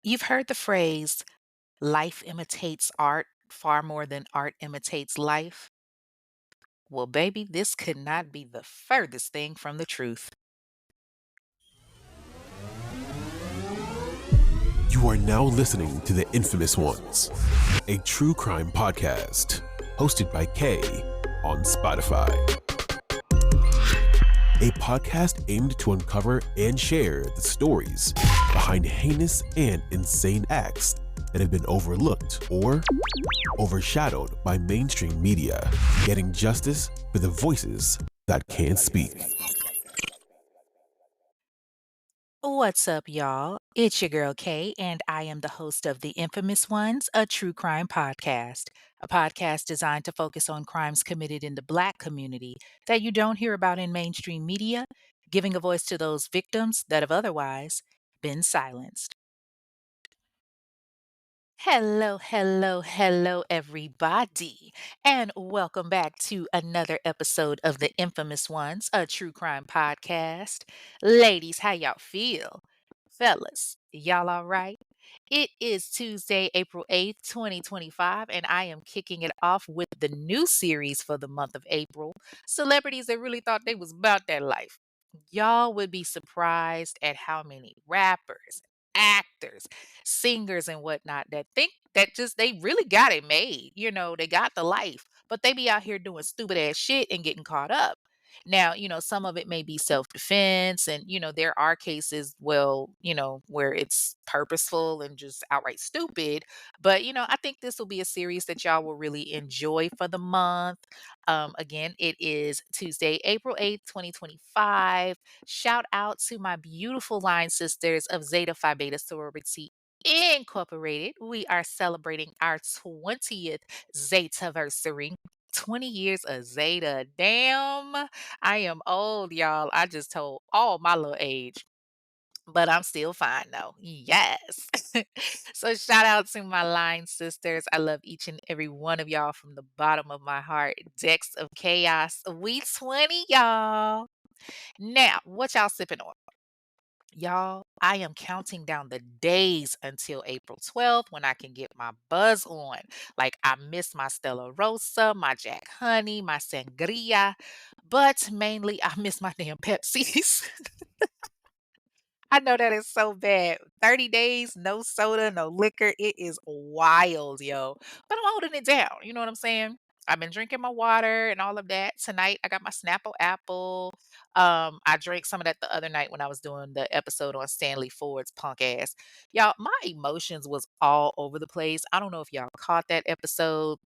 You've heard the phrase, life imitates art far more than art imitates life. Well, baby, this could not be the furthest thing from the truth. You are now listening to The Infamous Ones, a true crime podcast hosted by Kay on Spotify. A podcast aimed to uncover and share the stories behind heinous and insane acts that have been overlooked or overshadowed by mainstream media, getting justice for the voices that can't speak. What's up, y'all? It's your girl Kay, and I am the host of The Infamous Ones, a true crime podcast. A podcast designed to focus on crimes committed in the Black community that you don't hear about in mainstream media, giving a voice to those victims that have otherwise been silenced. Hello, everybody, and welcome back to another episode of The Infamous Ones, a true crime podcast. Ladies, how y'all feel? Fellas, y'all all right? It is Tuesday, April 8th, 2025, and I am kicking it off with the new series for the month of April, Celebrities That Really Thought They Was About That Life. Y'all would be surprised at how many rappers, actors, singers and whatnot that think that just they really got it made. They got the life, but they be out here doing stupid ass shit and getting caught up. Now, some of it may be self defense, and, there are cases, well, where it's purposeful and just outright stupid. But, I think this will be a series that y'all will really enjoy for the month. Again, it is Tuesday, April 8th, 2025. Shout out to my beautiful line sisters of Zeta Phi Beta Sorority Incorporated. We are celebrating our 20th Zetaversary. 20 years of Zeta. Damn, I am old, y'all. I just told all my little age, but I'm still fine though. Yes. So shout out to my line sisters. I love each and every one of y'all from the bottom of my heart. Decks of chaos. We 20, y'all. Now, what y'all sipping on? Y'all, I am counting down the days until April 12th when I can get my buzz on. Like, I miss my Stella Rosa, my Jack Honey, my Sangria, but mainly I miss my damn Pepsis. I know that is so bad. 30 days, no soda, no liquor. It is wild, yo. But I'm holding it down. You know what I'm saying? I've been drinking my water and all of that. Tonight, I got my Snapple apple. I drank some of that the other night when I was doing the episode on Stanley Ford's punk ass. Y'all, my emotions was all over the place. I don't know if y'all caught that episode.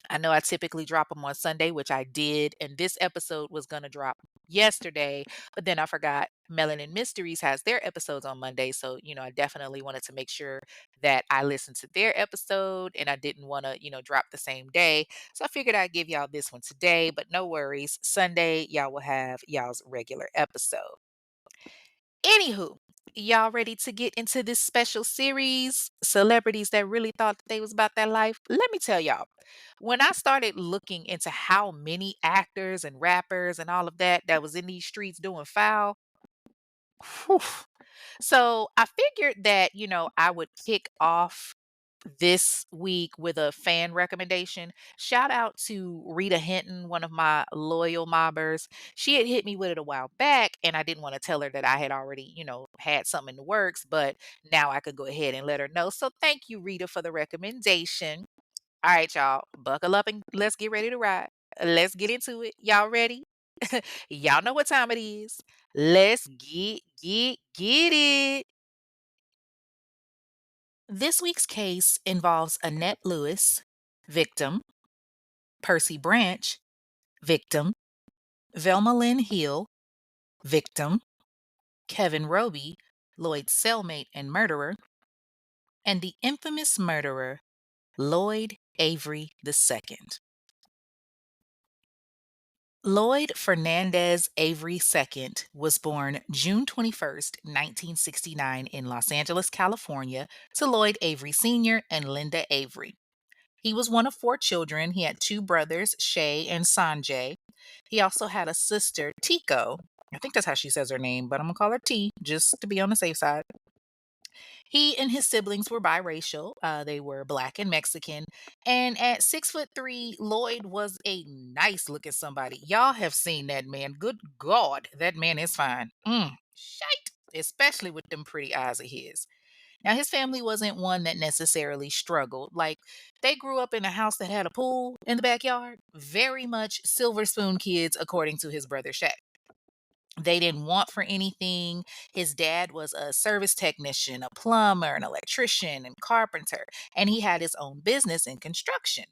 I know I typically drop them on Sunday, which I did, and this episode was gonna drop yesterday, but then I forgot Melanin Mysteries has their episodes on Monday, so, I definitely wanted to make sure that I listened to their episode, and I didn't wanna, drop the same day, so I figured I'd give y'all this one today, but no worries. Sunday, y'all will have y'all's regular episode. Anywho, y'all ready to get into this special series, Celebrities That Really Thought They Was About That Life? Let me tell y'all, when I started looking into how many actors and rappers and all of that was in these streets doing foul, whew. So I figured that, I would kick off this week with a fan recommendation. Shout out to Rita Hinton, one of my loyal mobbers. She had hit me with it a while back, and I didn't want to tell her that I had already, had something in the works, but now I could go ahead and let her know. So thank you, Rita, for the recommendation. All right, y'all, buckle up and let's get ready to ride. Let's get into it. Y'all ready? Y'all know what time it is. Let's get it. This week's case involves Annette Lewis, victim, Percy Branch, victim, Velma Lynn Hill, victim, Kevin Roby, Lloyd's cellmate and murderer, and the infamous murderer, Lloyd Avery II. Lloyd Fernandez Avery II was born June 21st, 1969 in Los Angeles, California, to Lloyd Avery Sr. and Linda Avery. He was one of four children. He had two brothers, Shay and Sanjay. He also had a sister, Tico. I think that's how she says her name, but I'm going to call her T just to be on the safe side. He and his siblings were biracial. They were black and Mexican. And at 6'3", Lloyd was a nice looking somebody. Y'all have seen that man. Good God, that man is fine. Shite. Especially with them pretty eyes of his. Now, his family wasn't one that necessarily struggled. Like, they grew up in a house that had a pool in the backyard. Very much silver spoon kids, according to his brother Shaq. They didn't want for anything. His dad was a service technician, a plumber, an electrician, and carpenter, and he had his own business in construction.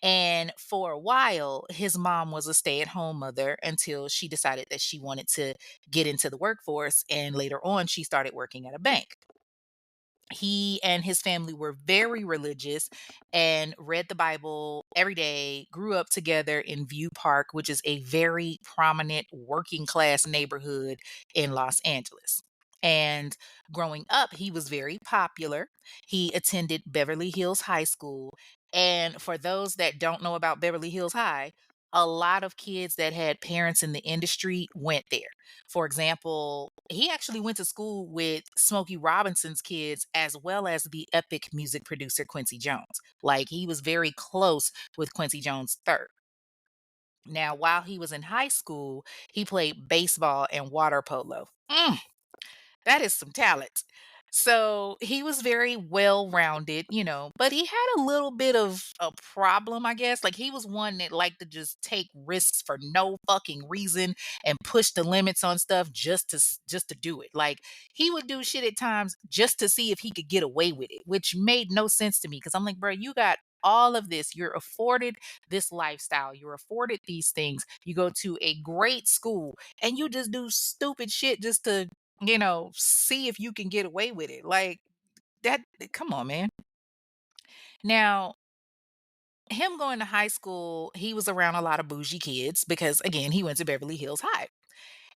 And for a while, his mom was a stay at home mother until she decided that she wanted to get into the workforce. And later on, she started working at a bank. He and his family were very religious and read the Bible every day, grew up together in View Park, which is a very prominent working class neighborhood in Los Angeles. And growing up, he was very popular. He attended Beverly Hills High School. And for those that don't know about Beverly Hills High, a lot of kids that had parents in the industry went there. For example, he actually went to school with Smokey Robinson's kids as well as the epic music producer Quincy Jones. Like, he was very close with Quincy Jones third. Now, while he was in high school, he played baseball and water polo. That is some talent. So he was very well rounded, but he had a little bit of a problem, I guess. Like, he was one that liked to just take risks for no fucking reason and push the limits on stuff just to do it. Like, he would do shit at times just to see if he could get away with it, which made no sense to me because I'm like, bro, you got all of this. You're afforded this lifestyle. You're afforded these things. You go to a great school and you just do stupid shit just to see if you can get away with it. Like, that, come on, man. Now, him going to high school, he was around a lot of bougie kids because, again, he went to Beverly Hills High.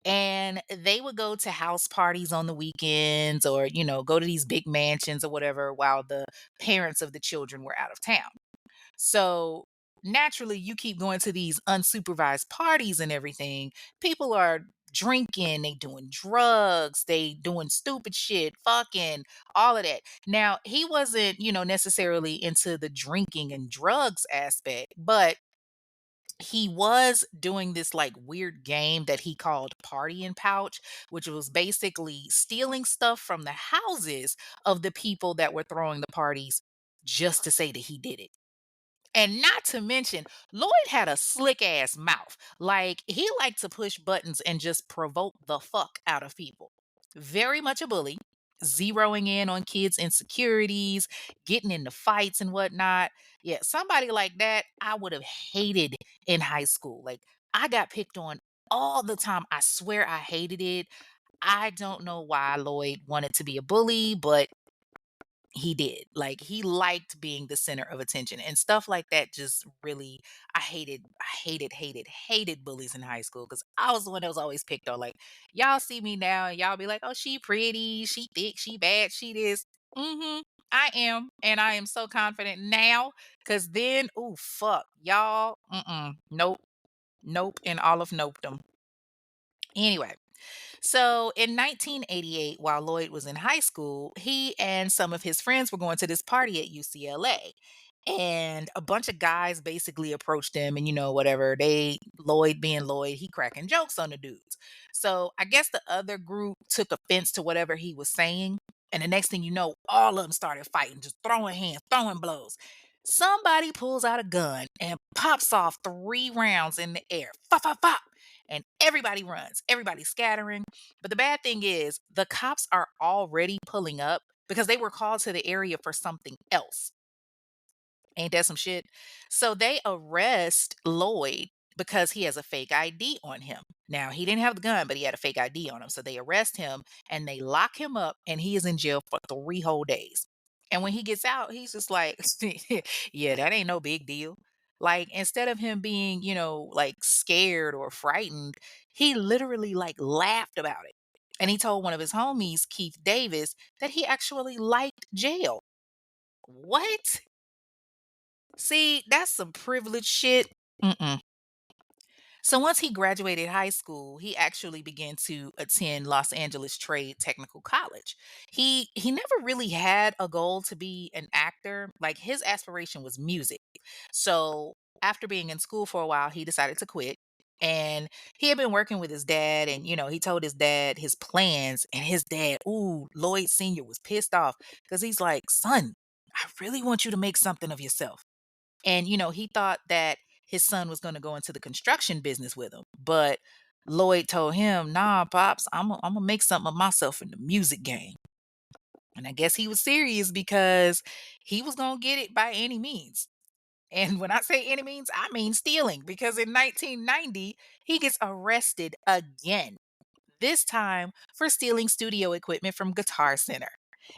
And they would go to house parties on the weekends or, go to these big mansions or whatever while the parents of the children were out of town. So naturally, you keep going to these unsupervised parties and everything. People are drinking, they doing drugs, they doing stupid shit, fucking, all of that. Now, he wasn't, necessarily into the drinking and drugs aspect, but he was doing this like weird game that he called Party and Pouch, which was basically stealing stuff from the houses of the people that were throwing the parties just to say that he did it. And not to mention, Lloyd had a slick ass mouth. Like, he liked to push buttons and just provoke the fuck out of people. Very much a bully, zeroing in on kids' insecurities, getting into fights and whatnot. Yeah, somebody like that, I would have hated in high school. Like, I got picked on all the time. I swear I hated it. I don't know why Lloyd wanted to be a bully, but he did. Like, he liked being the center of attention and stuff like that. Just really, I hated bullies in high school because I was the one that was always picked on. Like, y'all see me now and y'all be like, oh, she pretty, she thick, she bad, she this. Mm-hmm. I am. And I am so confident now because then, oh, fuck, y'all. Nope, nope, and all of nopedom. Anyway, so in 1988, while Lloyd was in high school, he and some of his friends were going to this party at UCLA. And a bunch of guys basically approached him, and whatever. Lloyd being Lloyd, he cracking jokes on the dudes. So I guess the other group took offense to whatever he was saying. And the next thing you know, all of them started fighting, just throwing hands, throwing blows. Somebody pulls out a gun and pops off 3 rounds in the air. Pop, pop, pop, and everybody runs, everybody's scattering. But the bad thing is, the cops are already pulling up because they were called to the area for something else. Ain't that some shit? So they arrest Lloyd because he has a fake ID on him. Now, he didn't have the gun, but he had a fake ID on him. So they arrest him and they lock him up, and he is in jail for 3 whole days. And when he gets out, he's just like, yeah, that ain't no big deal. Like, instead of him being, like scared or frightened, he literally like laughed about it. And he told one of his homies, Keith Davis, that he actually liked jail. What? See, that's some privileged shit. Mm-mm. So once he graduated high school, he actually began to attend Los Angeles Trade Technical College. He never really had a goal to be an actor. Like his aspiration was music. So after being in school for a while, he decided to quit. And he had been working with his dad, and he told his dad his plans, and his dad, ooh, Lloyd Sr. was pissed off because he's like, son, I really want you to make something of yourself. And, he thought that his son was going to go into the construction business with him. But Lloyd told him, nah, Pops, I'm going to make something of myself in the music game. And I guess he was serious because he was going to get it by any means. And when I say any means, I mean stealing, because in 1990, he gets arrested again, this time for stealing studio equipment from Guitar Center.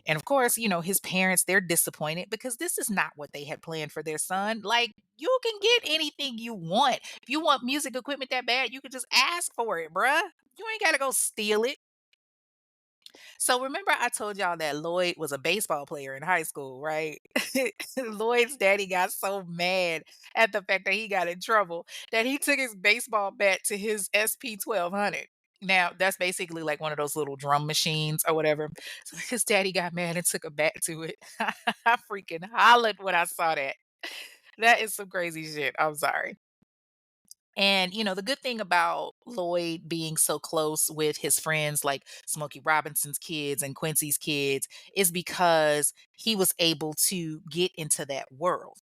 And of course, his parents, they're disappointed because this is not what they had planned for their son. Like, you can get anything you want. If you want music equipment that bad, you can just ask for it, bruh. You ain't got to go steal it. So remember I told y'all that Lloyd was a baseball player in high school, right? Lloyd's daddy got so mad at the fact that he got in trouble that he took his baseball bat to his SP 1200. Now, that's basically like one of those little drum machines or whatever. So his daddy got mad and took a bat to it. I freaking hollered when I saw that. That is some crazy shit. I'm sorry. And, the good thing about Lloyd being so close with his friends like Smokey Robinson's kids and Quincy's kids is because he was able to get into that world.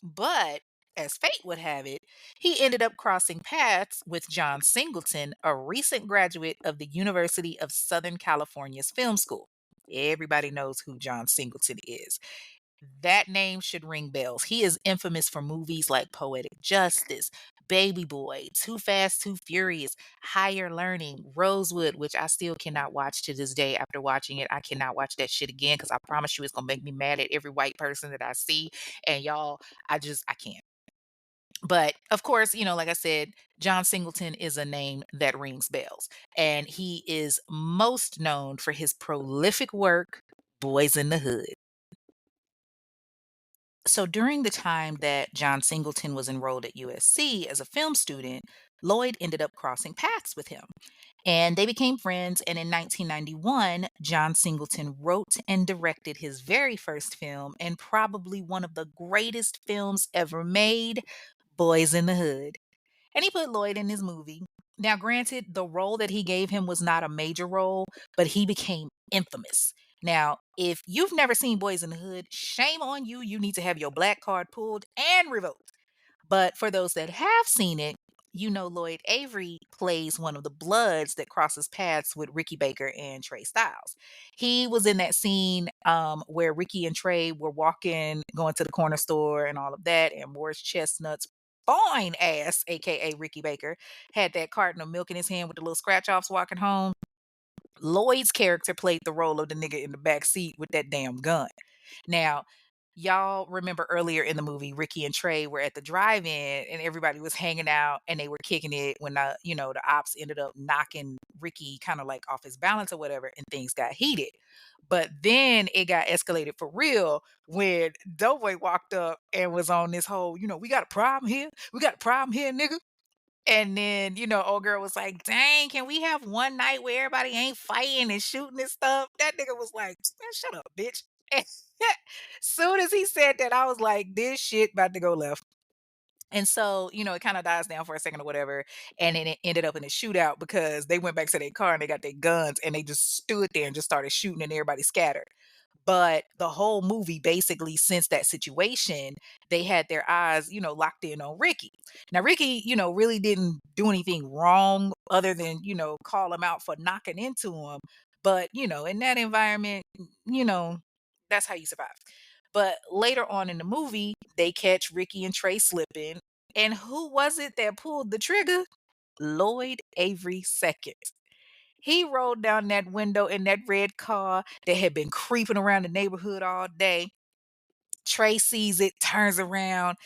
But as fate would have it, he ended up crossing paths with John Singleton, a recent graduate of the University of Southern California's film school. Everybody knows who John Singleton is. That name should ring bells. He is infamous for movies like Poetic Justice, Baby Boy, Too Fast, Too Furious, Higher Learning, Rosewood, which I still cannot watch to this day. After watching it, I cannot watch that shit again because I promise you it's gonna make me mad at every white person that I see. And y'all, I can't. But of course, like I said, John Singleton is a name that rings bells. And he is most known for his prolific work, Boys in the Hood. So during the time that John Singleton was enrolled at USC as a film student, Lloyd ended up crossing paths with him. And they became friends. And in 1991, John Singleton wrote and directed his very first film, and probably one of the greatest films ever made, Boys in the Hood. And he put Lloyd in his movie. Now, granted, the role that he gave him was not a major role, but he became infamous. Now, if you've never seen Boys in the Hood, shame on you. You need to have your black card pulled and revoked. But for those that have seen it, Lloyd Avery plays one of the Bloods that crosses paths with Ricky Baker and Trey Styles. He was in that scene where Ricky and Trey were walking, going to the corner store and all of that, and Morris Chestnut's fine ass, aka Ricky Baker, had that carton of milk in his hand with the little scratch offs walking home. Lloyd's character played the role of the nigga in the back seat with that damn gun. Now, y'all remember earlier in the movie, Ricky and Trey were at the drive-in and everybody was hanging out and they were kicking it when the ops ended up knocking Ricky kind of like off his balance or whatever, and things got heated. But then it got escalated for real when Doughboy walked up and was on this whole, we got a problem here. We got a problem here, nigga. And then, old girl was like, "Dang, can we have one night where everybody ain't fighting and shooting and stuff?" That nigga was like, "Man, shut up, bitch." And soon as he said that, I was like, "This shit about to go left." And so, it kinda dies down for a second or whatever, and then it ended up in a shootout because they went back to their car and they got their guns and they just stood there and just started shooting and everybody scattered. But the whole movie, basically, since that situation, they had their eyes, locked in on Ricky. Now, Ricky, really didn't do anything wrong other than, call him out for knocking into him. But, in that environment, you know, that's how you survive. But later on in the movie, they catch Ricky and Trey slipping. And who was it that pulled the trigger? Lloyd Avery II. He rolled down that window in that red car that had been creeping around the neighborhood all day. Trey sees it, turns around,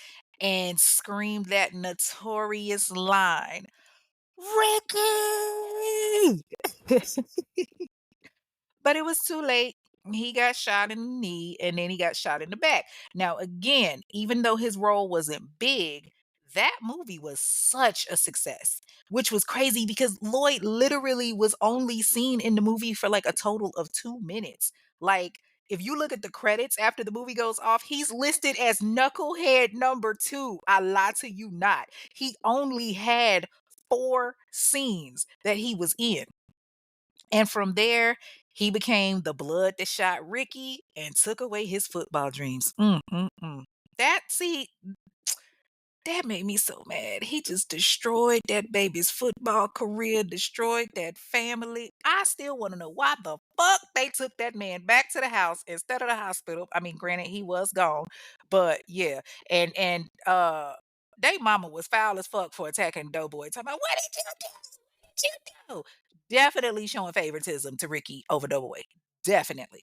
and screamed that notorious line, Ricky! But it was too late. He got shot in the knee and then he got shot in the back. Now, again, even though his role wasn't big, That movie was such a success, which was crazy because Lloyd literally was only seen in the movie for like a total of 2 minutes. Like, if you look at the credits after the movie goes off, he's listed as Knucklehead number 2. I lie to you not. He only had 4 scenes that he was in. And from there, he became the blood that shot Ricky and took away his football dreams. That see, that made me so mad. He just destroyed that baby's football career, destroyed that family. I still want to know why the fuck they took that man back to the house instead of the hospital. I mean, granted, he was gone, but yeah. And they mama was foul as fuck for attacking Doughboy. Talking about what did you do? What did you do? Definitely showing favoritism to Ricky over Doughboy. Definitely.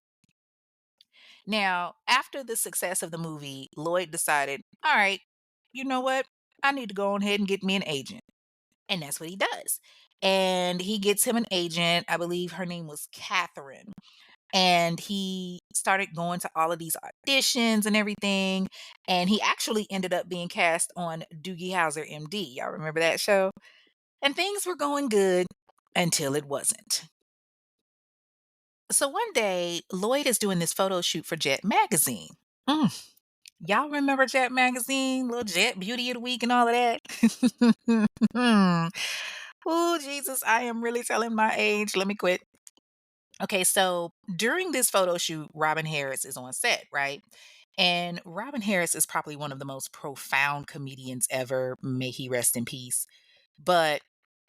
Now, after the success of the movie, Lloyd decided, all right, you know what? I need to go on ahead and get me an agent. And that's what he does. And he gets him an agent. I believe her name was Catherine. And he started going to all of these auditions and everything. And he actually ended up being cast on Doogie Howser MD. Y'all remember that show? And things were going good until it wasn't. So one day, Lloyd is doing this photo shoot for Jet Magazine. Mm, Y'all remember Jet Magazine, little Jet Beauty of the Week and all of that? Oh, Jesus, I am really telling my age. Let me quit. Okay, so during this photo shoot, Robin Harris is on set, right? And Robin Harris is probably one of the most profound comedians ever. May he rest in peace. But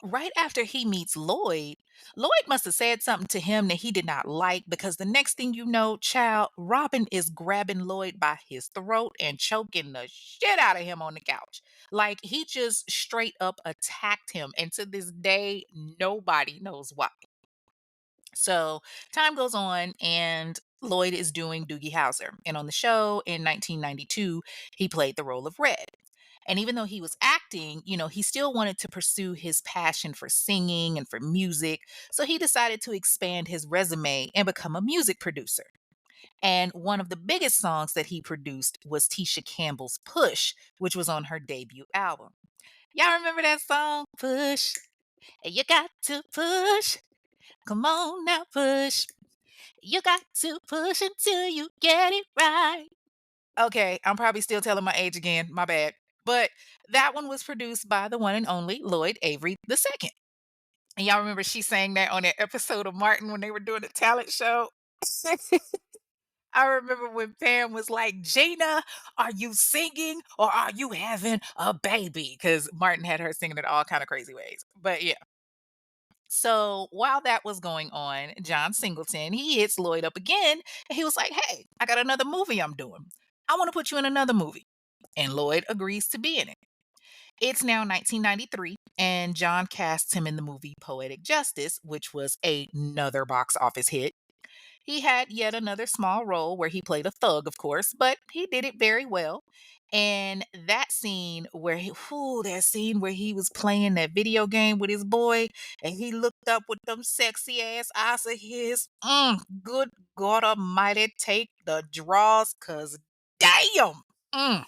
right after he meets Lloyd, Lloyd must have said something to him that he did not like because the next thing you know, child, Robin is grabbing Lloyd by his throat and choking the shit out of him on the couch. Like he just straight up attacked him. And to this day, nobody knows why. So time goes on, and Lloyd is doing Doogie Howser. And on the show in 1992, he played the role of Red. And even though he was acting, he still wanted to pursue his passion for singing and for music. So he decided to expand his resume and become a music producer. And one of the biggest songs that he produced was Tisha Campbell's Push, which was on her debut album. Y'all remember that song? Push. You got to push. Come on now, push. You got to push until you get it right. Okay, I'm probably still telling my age again. My bad. But that one was produced by the one and only Lloyd Avery II. And y'all remember she sang that on that episode of Martin when they were doing the talent show? I remember when Pam was like, Gina, are you singing or are you having a baby? Because Martin had her singing it all kind of crazy ways. But yeah. So while that was going on, John Singleton, he hits Lloyd up again and he was like, hey, I got another movie I'm doing. I want to put you in another movie. And Lloyd agrees to be in it. It's now 1993, and John casts him in the movie Poetic Justice, which was another box office hit. He had yet another small role where he played a thug, of course, but he did it very well. And that scene where he was playing that video game with his boy, and he looked up with them sexy ass eyes of his. Good God Almighty, take the draws, cause damn, mm,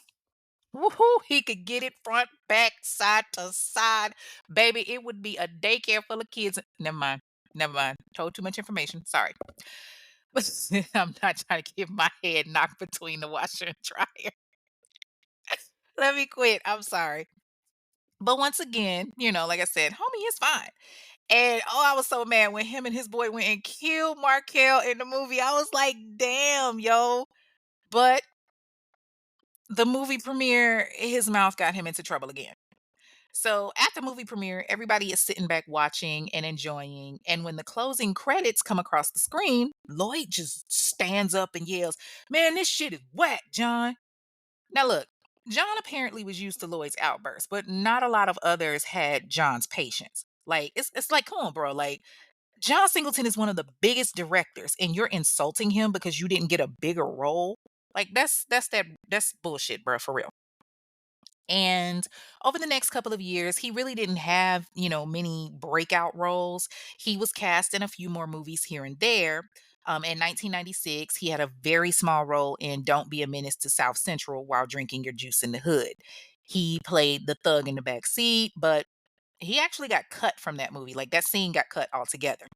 woohoo, he could get it front, back, side to side, baby. It would be a daycare full of kids. Never mind, never mind. Told too much information. Sorry. I'm not trying to get my head knocked between the washer and dryer. Let me quit. I'm sorry. But once again, like I said, homie is fine. And oh, I was so mad when him and his boy went and killed Markel in the movie. I was like, damn, yo. But the movie premiere, his mouth got him into trouble again. So at the movie premiere, everybody is sitting back watching and enjoying. And when the closing credits come across the screen, Lloyd just stands up and yells, man, this shit is whack, John. Now, look, John apparently was used to Lloyd's outburst, but not a lot of others had John's patience. Like, it's like, come on, bro. Like, John Singleton is one of the biggest directors, and you're insulting him because you didn't get a bigger role. Like, that's bullshit, bro, for real. And over the next couple of years, he really didn't have, many breakout roles. He was cast in a few more movies here and there. In 1996, he had a very small role in Don't Be a Menace to South Central while drinking your juice in the hood. He played the thug in the back seat, but he actually got cut from that movie. Like that scene got cut altogether.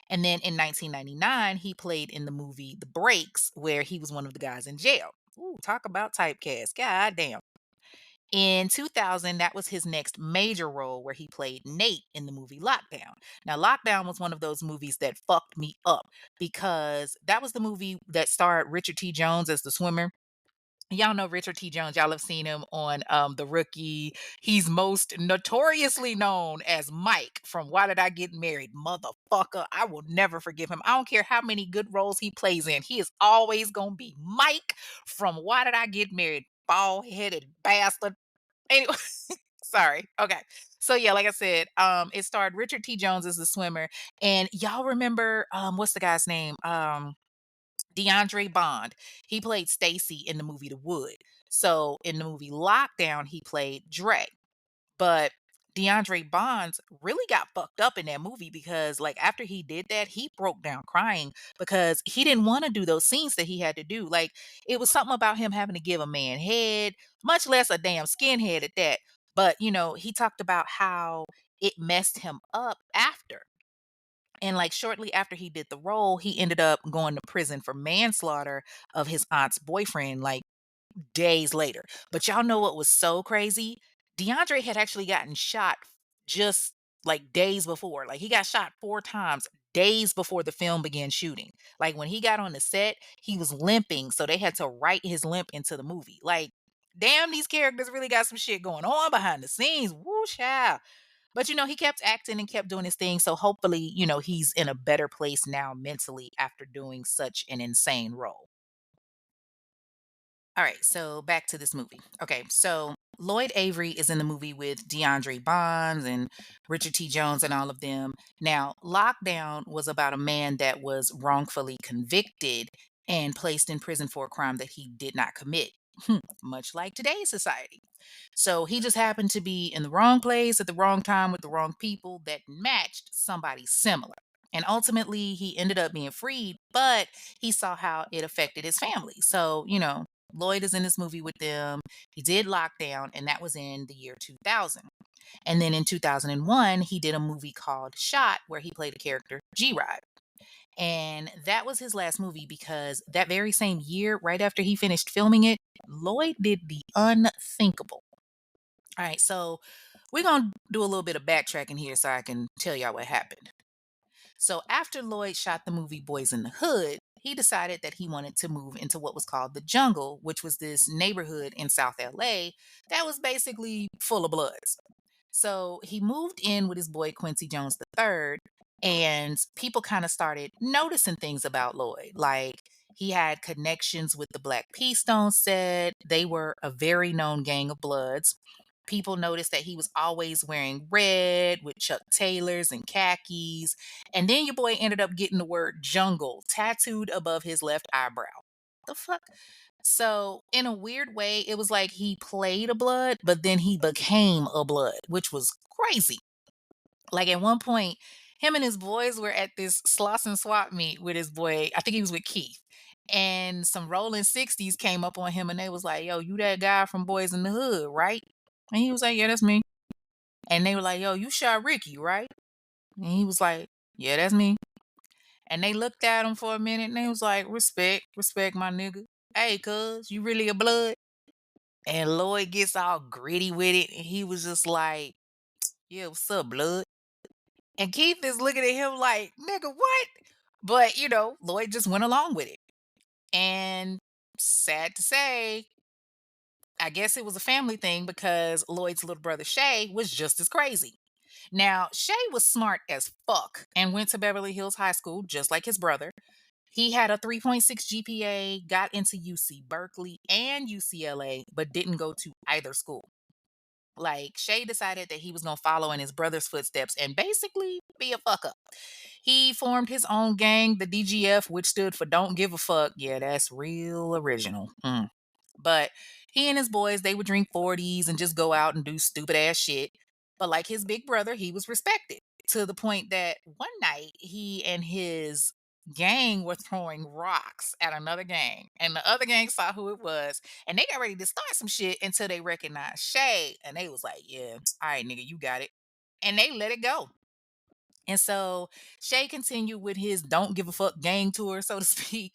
And then in 1999, he played in the movie The Breaks, where he was one of the guys in jail. Ooh, talk about typecast. God damn. In 2000, that was his next major role where he played Nate in the movie Lockdown. Now, Lockdown was one of those movies that fucked me up because that was the movie that starred Richard T. Jones as the swimmer. Y'all know Richard T. Jones. Y'all have seen him on The Rookie. He's most notoriously known as Mike from Why Did I Get Married? Motherfucker. I will never forgive him. I don't care how many good roles he plays in. He is always going to be Mike from Why Did I Get Married? Bald headed bastard. Anyway, sorry. Okay. So yeah, like I said, it starred Richard T. Jones as the swimmer. And y'all remember what's the guy's name? DeAndre Bond. He played Stacy in the movie The Wood. So in the movie Lockdown, he played Dre. But DeAndre Bonds really got fucked up in that movie because, like, after he did that, he broke down crying because he didn't want to do those scenes that he had to do. Like, it was something about him having to give a man head, much less a damn skinhead at that. But, he talked about how it messed him up after. And like shortly after he did the role, he ended up going to prison for manslaughter of his aunt's boyfriend, like days later. But y'all know what was so crazy? DeAndre had actually gotten shot just like days before. Like he got shot 4 times days before the film began shooting. Like when he got on the set, he was limping. So they had to write his limp into the movie. Like, damn, these characters really got some shit going on behind the scenes. Woo child. But he kept acting and kept doing his thing. So hopefully, he's in a better place now mentally after doing such an insane role. All right, so back to this movie. Okay, so Lloyd Avery is in the movie with DeAndre Bonds and Richard T. Jones and all of them. Now, Lockdown was about a man that was wrongfully convicted and placed in prison for a crime that he did not commit, much like today's society. So he just happened to be in the wrong place at the wrong time with the wrong people that matched somebody similar. And ultimately, he ended up being freed, but he saw how it affected his family. So, Lloyd is in this movie with them. He did Lockdown, and that was in the year 2000. And then in 2001, he did a movie called Shot, where he played a character, G Ride. And that was his last movie because that very same year, right after he finished filming it, Lloyd did the unthinkable. All right, so we're going to do a little bit of backtracking here so I can tell y'all what happened. So after Lloyd shot the movie Boys in the Hood, he decided that he wanted to move into what was called the Jungle, which was this neighborhood in South LA that was basically full of bloods. So he moved in with his boy Quincy Jones III, and people kind of started noticing things about Lloyd. Like he had connections with the Black P Stone set. They were a very known gang of bloods. People noticed that he was always wearing red with Chuck Taylors and khakis. And then your boy ended up getting the word jungle tattooed above his left eyebrow. The fuck? So, in a weird way, it was like he played a blood, but then he became a blood, which was crazy. Like at one point, him and his boys were at this sloss and swap meet with his boy. I think he was with Keith. And some rolling 60s came up on him and they was like, yo, you that guy from Boys in the Hood, right? And he was like, yeah, that's me. And they were like, yo, you shot Ricky, right? And he was like, yeah, that's me. And they looked at him for a minute and they was like, respect, respect my nigga. Hey, cuz, you really a blood? And Lloyd gets all gritty with it. And he was just like, yeah, what's up, blood? And Keith is looking at him like, nigga, what? But, Lloyd just went along with it. And sad to say, I guess it was a family thing because Lloyd's little brother Shay was just as crazy. Now, Shay was smart as fuck and went to Beverly Hills High School just like his brother. He had a 3.6 GPA, got into UC Berkeley and UCLA, but didn't go to either school. Like Shay decided that he was gonna follow in his brother's footsteps and basically be a fuck up. He formed his own gang, the DGF, which stood for Don't Give a Fuck. Yeah, that's real original. But he and his boys, they would drink 40s and just go out and do stupid ass shit. But like his big brother, he was respected to the point that one night he and his gang were throwing rocks at another gang, and the other gang saw who it was, and they got ready to start some shit until they recognized Shay, and they was like, "Yeah, all right, nigga, you got it," and they let it go. And so Shay continued with his don't give a fuck gang tour, so to speak,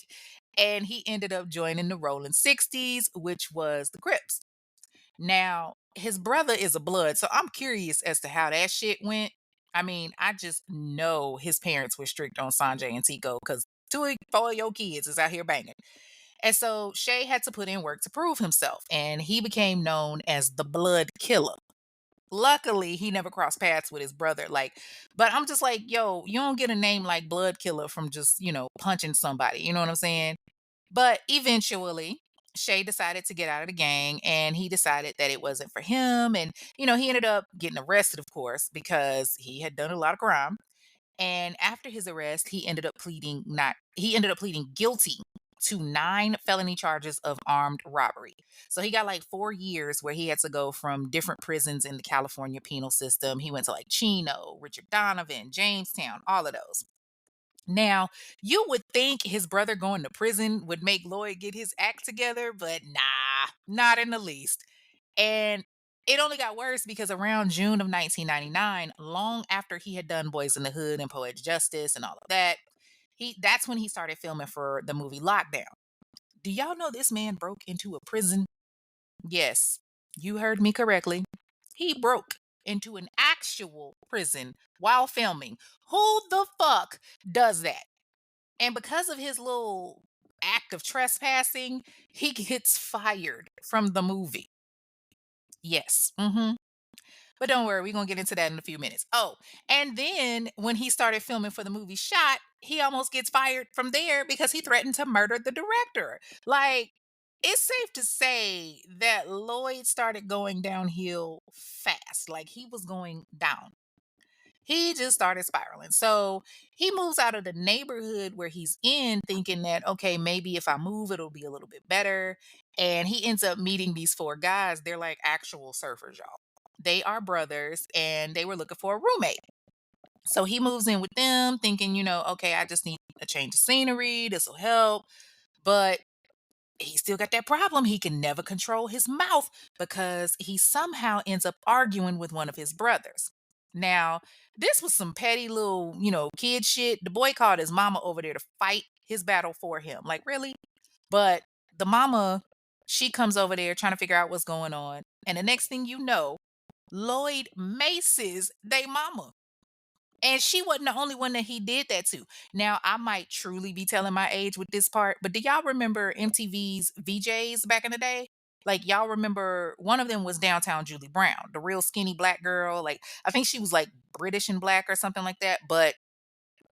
and he ended up joining the Rolling 60s, which was the Crips. Now, his brother is a blood, so I'm curious as to how that shit went. I mean, I just know his parents were strict on Sanjay and Tico because four of your kids is out here banging. And so Shay had to put in work to prove himself, and he became known as the Blood Killer. Luckily, he never crossed paths with his brother. But I'm just like, yo, you don't get a name like Blood Killer from just, punching somebody. You know what I'm saying? But eventually, Shay decided to get out of the gang and he decided that it wasn't for him. And, he ended up getting arrested, of course, because he had done a lot of crime. And after his arrest, he ended up pleading guilty to 9 felony charges of armed robbery. So he got like 4 years where he had to go from different prisons in the California penal system. He went to like Chino, Richard Donovan, Jamestown, all of those. Now, you would think his brother going to prison would make Lloyd get his act together, but nah, not in the least. And it only got worse because around June of 1999, long after he had done Boys in the Hood and Poetic Justice and all of that, that's when he started filming for the movie Lockdown. Do y'all know this man broke into a prison? Yes, you heard me correctly. He broke into an actual prison while filming. Who the fuck does that? And because of his little act of trespassing, he gets fired from the movie. Yes. But don't worry, we're gonna get into that in a few minutes. Oh, and then when he started filming for the movie Shot, he almost gets fired from there because he threatened to murder the director. Like, it's safe to say that Lloyd started going downhill fast. Like, he was going down. He just started spiraling. So he moves out of the neighborhood where he's in, thinking that, okay, maybe if I move, it'll be a little bit better. And he ends up meeting these 4 guys. They're like actual surfers, y'all. They are brothers and they were looking for a roommate. So he moves in with them, thinking, okay, I just need a change of scenery. This will help. But he still got that problem. He can never control his mouth because he somehow ends up arguing with one of his brothers. Now, this was some petty little, kid shit. The boy called his mama over there to fight his battle for him. Like, really? But the mama, she comes over there trying to figure out what's going on. And the next thing you know, Lloyd maces they mama. And she wasn't the only one that he did that to. Now, I might truly be telling my age with this part, but do y'all remember MTV's VJs back in the day? Like, y'all remember one of them was Downtown Julie Brown, the real skinny black girl. Like, I think she was like British and black or something like that. But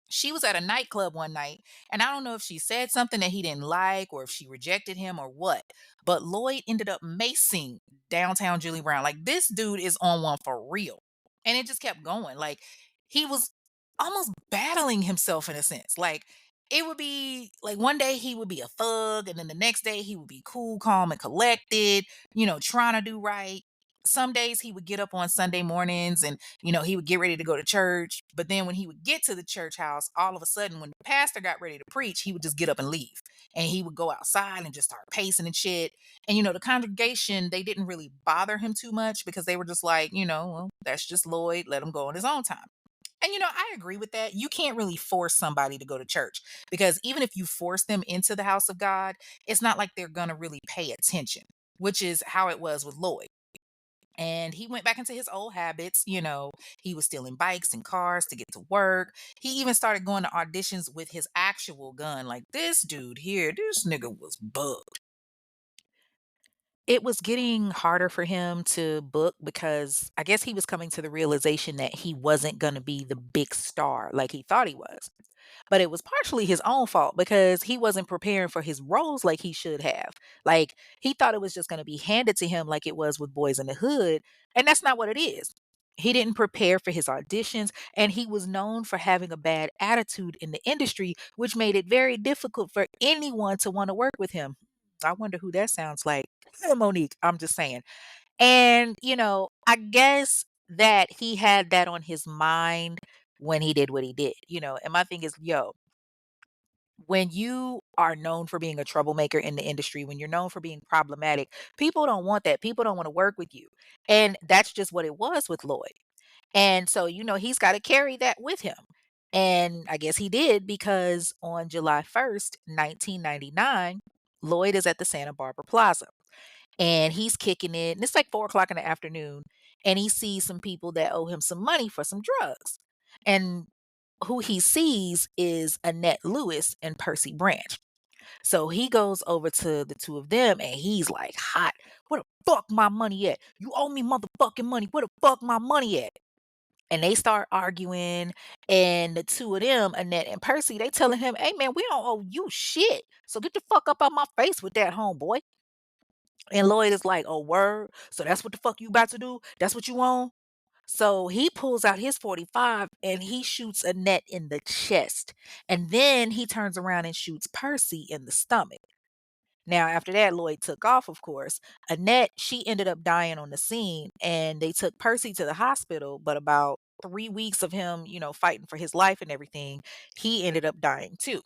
she was at a nightclub one night, and I don't know if she said something that he didn't like or if she rejected him or what, but Lloyd ended up macing Downtown Julie Brown. Like, this dude is on one for real. And it just kept going. Like, he was almost battling himself in a sense. Like, it would be like one day he would be a thug, and then the next day he would be cool, calm, and collected, trying to do right. Some days he would get up on Sunday mornings and he would get ready to go to church. But then when he would get to the church house, all of a sudden, when the pastor got ready to preach, he would just get up and leave. And he would go outside and just start pacing and shit. And, the congregation, they didn't really bother him too much because they were just like, well, that's just Lloyd. Let him go on his own time. And, I agree with that. You can't really force somebody to go to church because even if you force them into the house of God, it's not like they're going to really pay attention, which is how it was with Lloyd. And he went back into his old habits. He was stealing bikes and cars to get to work. He even started going to auditions with his actual gun. Like, this dude here, this nigga was bugged. It was getting harder for him to book because I guess he was coming to the realization that he wasn't going to be the big star like he thought he was. But it was partially his own fault because he wasn't preparing for his roles like he should have. Like, he thought it was just going to be handed to him like it was with Boys in the Hood, and that's not what it is. He didn't prepare for his auditions, and he was known for having a bad attitude in the industry, which made it very difficult for anyone to want to work with him. I wonder who that sounds like. Monique, I'm just saying. And, I guess that he had that on his mind when he did what he did, and my thing is, yo, When you are known for being a troublemaker in the industry, when you're known for being problematic, people don't want that. People don't want to work with you. And that's just what it was with Lloyd. And so, he's got to carry that with him. And I guess he did because on July 1st, 1999, Lloyd is at the Santa Barbara Plaza and he's kicking it. And it's like 4 o'clock in the afternoon. And he sees some people that owe him some money for some drugs. And who he sees is Annette Lewis and Percy Branch. So he goes over to the two of them and he's like hot. Where the fuck my money at? You owe me motherfucking money. Where the fuck my money at? And they start arguing. And the two of them, Annette and Percy, they telling him, hey man, we don't owe you shit. So get the fuck up out my face with that, homeboy. And Lloyd is like, oh, word. So that's what the fuck you about to do? That's what you want? So he pulls out his 45 and he shoots Annette in the chest. And then he turns around and shoots Percy in the stomach. Now, after that, Lloyd took off, of course. Annette, she ended up dying on the scene, and they took Percy to the hospital. But about 3 weeks of him, fighting for his life and everything, he ended up dying too.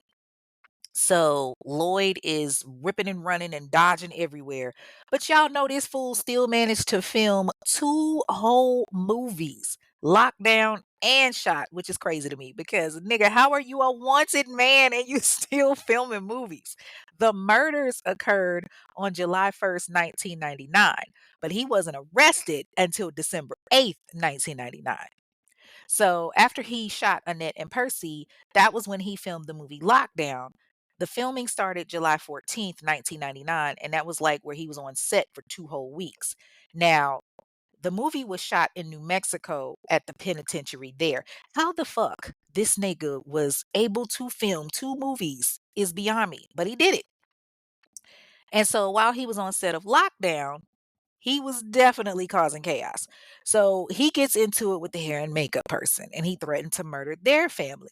So Lloyd is ripping and running and dodging everywhere. But y'all know this fool still managed to film two whole movies, Lockdown and Shot, which is crazy to me because nigga, how are you a wanted man and you still filming movies? The murders occurred on July 1st, 1999, but he wasn't arrested until December 8th, 1999. So after he shot Annette and Percy, that was when he filmed the movie Lockdown. The filming started July 14th, 1999, and that was like where he was on set for 2 whole weeks. Now, the movie was shot in New Mexico at the penitentiary there. How the fuck this nigga was able to film two movies is beyond me, but he did it. And so while he was on set of Lockdown, he was definitely causing chaos. So he gets into it with the hair and makeup person and he threatened to murder their family.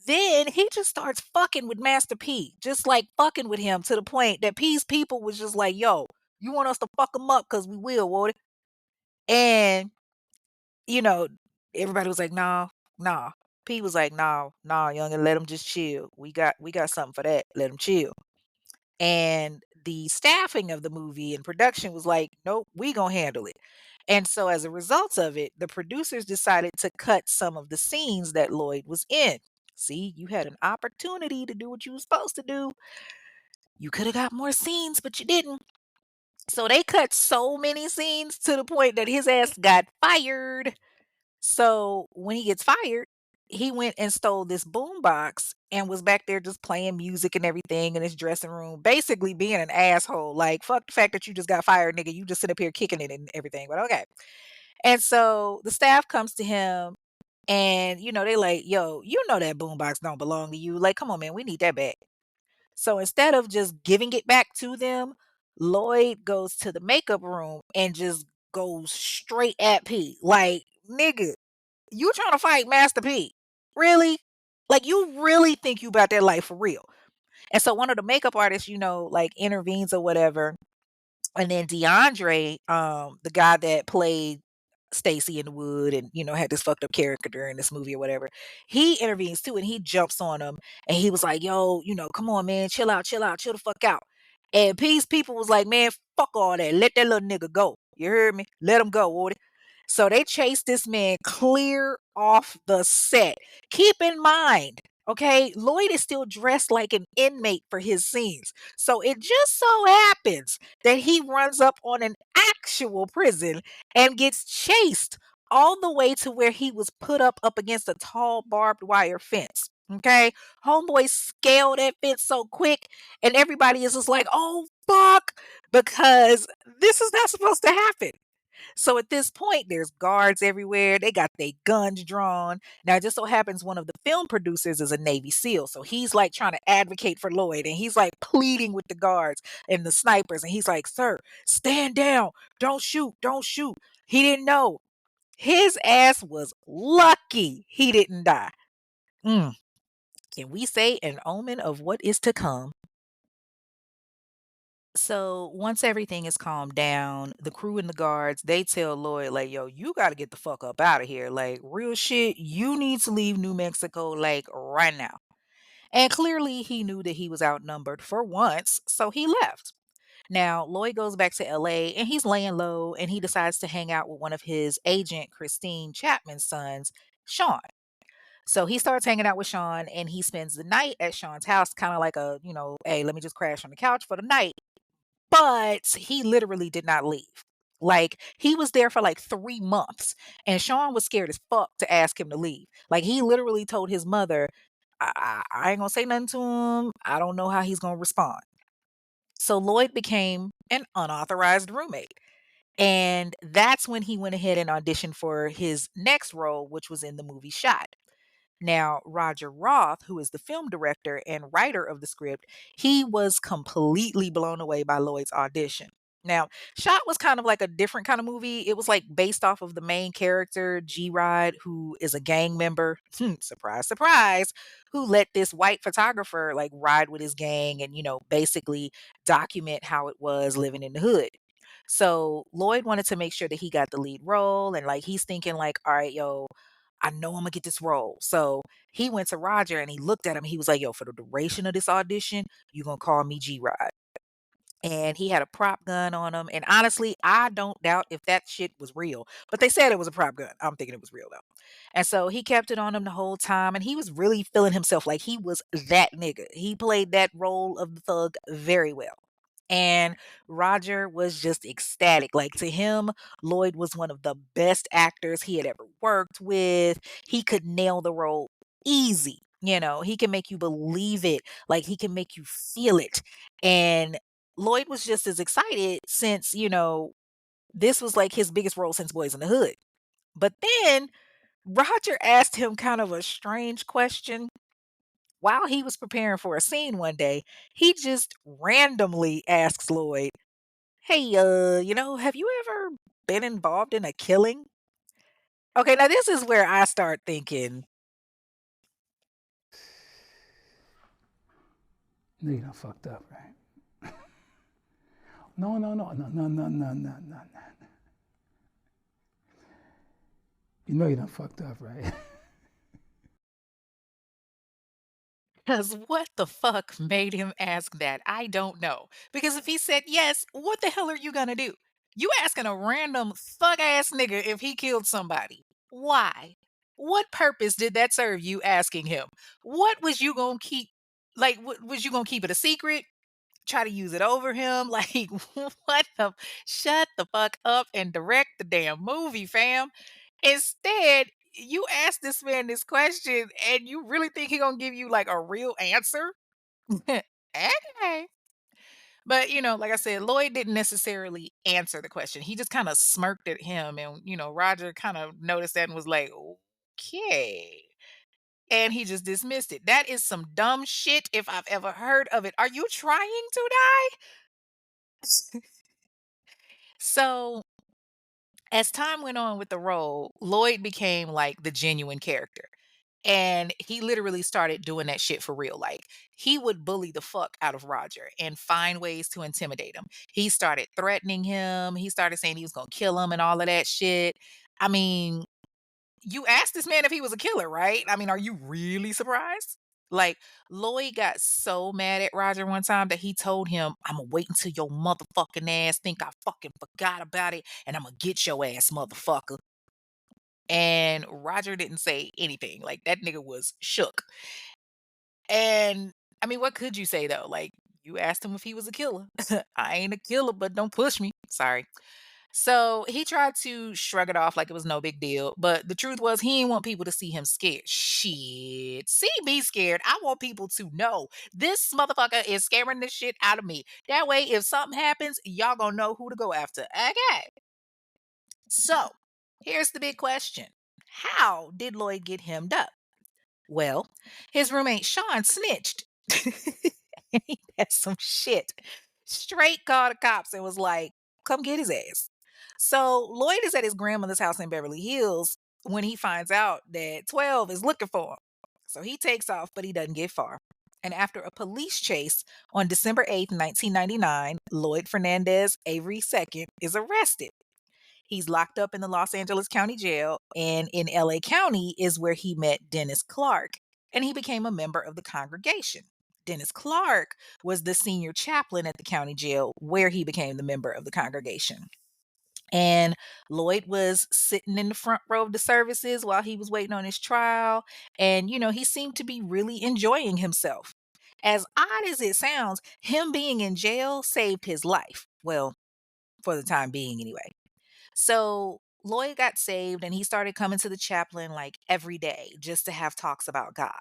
Then he just starts fucking with Master P, just like fucking with him to the point that P's people was just like, yo, you want us to fuck him up because we will, won't it? And, you know, everybody was like, nah, nah. P was like, nah, nah, youngin, let him just chill. We got something for that. Let him chill. And the staffing of the movie and production was like, nope, we gonna handle it. And so as a result of it, the producers decided to cut some of the scenes that Lloyd was in. See, you had an opportunity to do what you were supposed to do. You could have got more scenes, but you didn't. So they cut so many scenes to the point that his ass got fired. So when he gets fired, he went and stole this boombox and was back there just playing music and everything in his dressing room, basically being an asshole. Like, fuck the fact that you just got fired, nigga. You just sit up here kicking it and everything. But okay. And so the staff comes to him and, they like, yo, that boombox don't belong to you. Like, come on, man, we need that back. So instead of just giving it back to them, Lloyd goes to the makeup room and just goes straight at P. Like, nigga, you trying to fight Master P? Really? Like you really think you about that life for real? And so one of the makeup artists, like intervenes or whatever, and then DeAndre, the guy that played Stacy in the Wood and had this fucked up character in this movie or whatever, he intervenes too, and he jumps on him, and he was like, "Yo, come on, man, chill out, chill out, chill the fuck out." And Peace people was like, "Man, fuck all that, let that little nigga go." You heard me? Let him go, Woody. So they chased this man clear off the set. Keep in mind, okay, Lloyd is still dressed like an inmate for his scenes. So it just so happens that he runs up on an actual prison and gets chased all the way to where he was put up against a tall barbed wire fence. Okay, homeboy scaled that fence so quick, and everybody is just like, "Oh fuck," because this is not supposed to happen. So at this point, there's guards everywhere. They got their guns drawn. Now, it just so happens one of the film producers is a Navy SEAL. So he's like trying to advocate for Lloyd and he's like pleading with the guards and the snipers. And he's like, "Sir, stand down. Don't shoot. Don't shoot." He didn't know. His ass was lucky he didn't die. Mm. Can we say an omen of what is to come? So once everything is calmed down, the crew and the guards, they tell Lloyd, like, yo, you got to get the fuck up out of here. Like, real shit, you need to leave New Mexico, like, right now. And clearly he knew that he was outnumbered for once, so he left. Now, Lloyd goes back to LA and he's laying low and he decides to hang out with one of his agent, Christine Chapman's sons, Sean. So he starts hanging out with Sean and he spends the night at Sean's house, kind of like a, hey, let me just crash on the couch for the night. But he literally did not leave. Like, he was there for like 3 months and Sean was scared as fuck to ask him to leave. Like, he literally told his mother, I ain't gonna say nothing to him. I don't know how he's gonna respond. So Lloyd became an unauthorized roommate. And that's when he went ahead and auditioned for his next role, which was in the movie Shot. Now, Roger Roth, who is the film director and writer of the script, he was completely blown away by Lloyd's audition. Now, Shot was kind of like a different kind of movie. It was like based off of the main character, G Rod, who is a gang member, surprise, surprise, who let this white photographer like ride with his gang and, basically document how it was living in the hood. So Lloyd wanted to make sure that he got the lead role and like he's thinking like, all right, yo, I know I'm gonna get this role. So he went to Roger and he looked at him. He was like, yo, for the duration of this audition, you're gonna call me G Rod. And he had a prop gun on him. And honestly, I don't doubt if that shit was real. But they said it was a prop gun. I'm thinking it was real though. And so he kept it on him the whole time. And he was really feeling himself like he was that nigga. He played that role of the thug very well. And Roger was just ecstatic. Like to him, Lloyd was one of the best actors he had ever worked with. He could nail the role easy. He can make you believe it. Like he can make you feel it. And Lloyd was just as excited since, this was like his biggest role since Boys in the Hood. But then Roger asked him kind of a strange question. While he was preparing for a scene one day, he just randomly asks Lloyd, "Hey, have you ever been involved in a killing?" Okay, now this is where I start thinking, No, you done fucked up, right? No, no, no, no, no, no, no, no, no, no. You know you done fucked up, right? because what the fuck made him ask that? I don't know. Because if he said yes, what the hell are you gonna do? You asking a random thug ass nigga if he killed somebody. Why? What purpose did that serve you asking him? What was you gonna keep? Like, what was you gonna keep it a secret? Try to use it over him? Like, what the? Shut the fuck up and direct the damn movie, fam. Instead, you ask this man this question and you really think he gonna give you like a real answer? Okay. But like I said, Lloyd didn't necessarily answer the question. He just kind of smirked at him and Roger kind of noticed that and was like, okay. And he just dismissed it. That is some dumb shit if I've ever heard of it. Are you trying to die? So as time went on with the role, Lloyd became like the genuine character. And he literally started doing that shit for real. Like he would bully the fuck out of Roger and find ways to intimidate him. He started threatening him. He started saying he was going to kill him and all of that shit. I mean, you asked this man if he was a killer, right? I mean, are you really surprised? Like Lloyd got so mad at Roger one time that he told him, "I'm gonna wait until your motherfucking ass think I fucking forgot about it, and I'm gonna get your ass, motherfucker." And Roger didn't say anything. Like that nigga was shook. And I mean, what could you say though? Like you asked him if he was a killer. I ain't a killer, but don't push me. Sorry. So he tried to shrug it off like it was no big deal, but the truth was he didn't want people to see him scared. Shit. See me scared. I want people to know this motherfucker is scaring the shit out of me. That way, if something happens, y'all gonna know who to go after. Okay. So here's the big question. How did Lloyd get hemmed up? Well, his roommate Sean snitched. And he had some shit. Straight called the cops and was like, come get his ass. So Lloyd is at his grandmother's house in Beverly Hills when he finds out that 12 is looking for him. So he takes off, but he doesn't get far. And after a police chase on December 8th, 1999, Lloyd Fernandez Avery II is arrested. He's locked up in the Los Angeles County Jail, and in LA County is where he met Dennis Clark. and he became a member of the congregation. Dennis Clark was the senior chaplain at the county jail where he became the member of the congregation. And Lloyd was sitting in the front row of the services while he was waiting on his trial. And, he seemed to be really enjoying himself. As odd as it sounds, him being in jail saved his life. Well, for the time being, anyway. So Lloyd got saved and he started coming to the chaplain like every day just to have talks about God.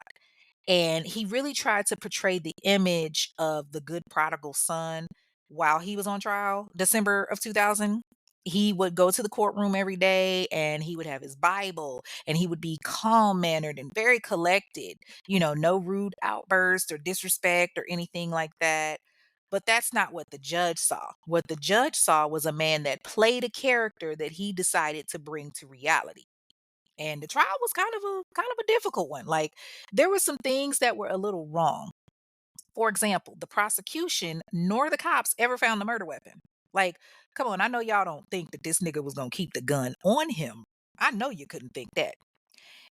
And he really tried to portray the image of the good prodigal son while he was on trial. December of 2000, he would go to the courtroom every day and he would have his Bible and he would be calm mannered and very collected, no rude outburst or disrespect or anything like that. But that's not what the judge saw. What the judge saw was a man that played a character that he decided to bring to reality. And the trial was kind of a difficult one. Like there were some things that were a little wrong. For example, the prosecution nor the cops ever found the murder weapon. Like, come on, I know y'all don't think that this nigga was gonna keep the gun on him. I know you couldn't think that.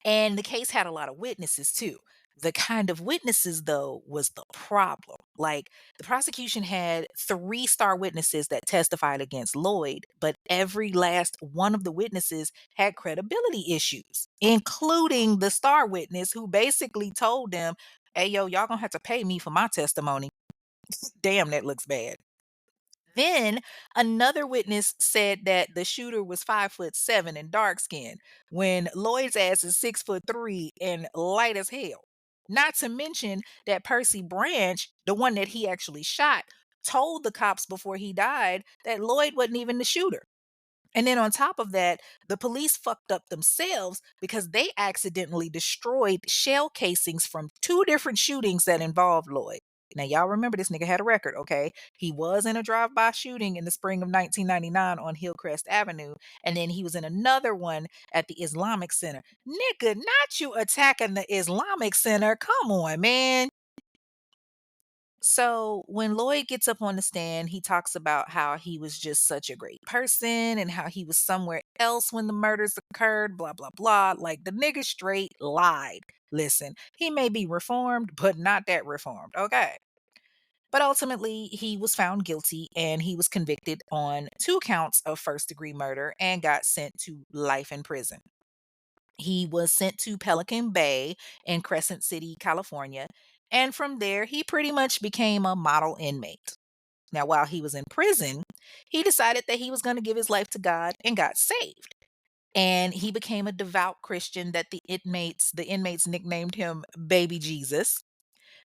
And the case had a lot of witnesses too. The kind of witnesses, though, was the problem. Like, the prosecution had three star witnesses that testified against Lloyd, but every last one of the witnesses had credibility issues, including the star witness who basically told them, hey, yo, y'all gonna have to pay me for my testimony. Damn, that looks bad. Then another witness said that the shooter was 5'7" and dark skinned, when Lloyd's ass is 6'3" and light as hell. Not to mention that Percy Branch, the one that he actually shot, told the cops before he died that Lloyd wasn't even the shooter. And then on top of that, the police fucked up themselves because they accidentally destroyed shell casings from two different shootings that involved Lloyd. Now, y'all remember this nigga had a record, okay? He was in a drive by shooting in the spring of 1999 on Hillcrest Avenue, and then he was in another one at the Islamic Center. Nigga, not you attacking the Islamic Center. Come on, man. So when Lloyd gets up on the stand, he talks about how he was just such a great person and how he was somewhere else when the murders occurred, blah, blah, blah. Like the nigga straight lied. Listen, he may be reformed, but not that reformed. Okay. But ultimately, he was found guilty and he was convicted on two counts of first degree murder and got sent to life in prison. He was sent to Pelican Bay in Crescent City, California. And from there, he pretty much became a model inmate. Now, while he was in prison, he decided that he was going to give his life to God and got saved. And he became a devout Christian that the inmates nicknamed him Baby Jesus.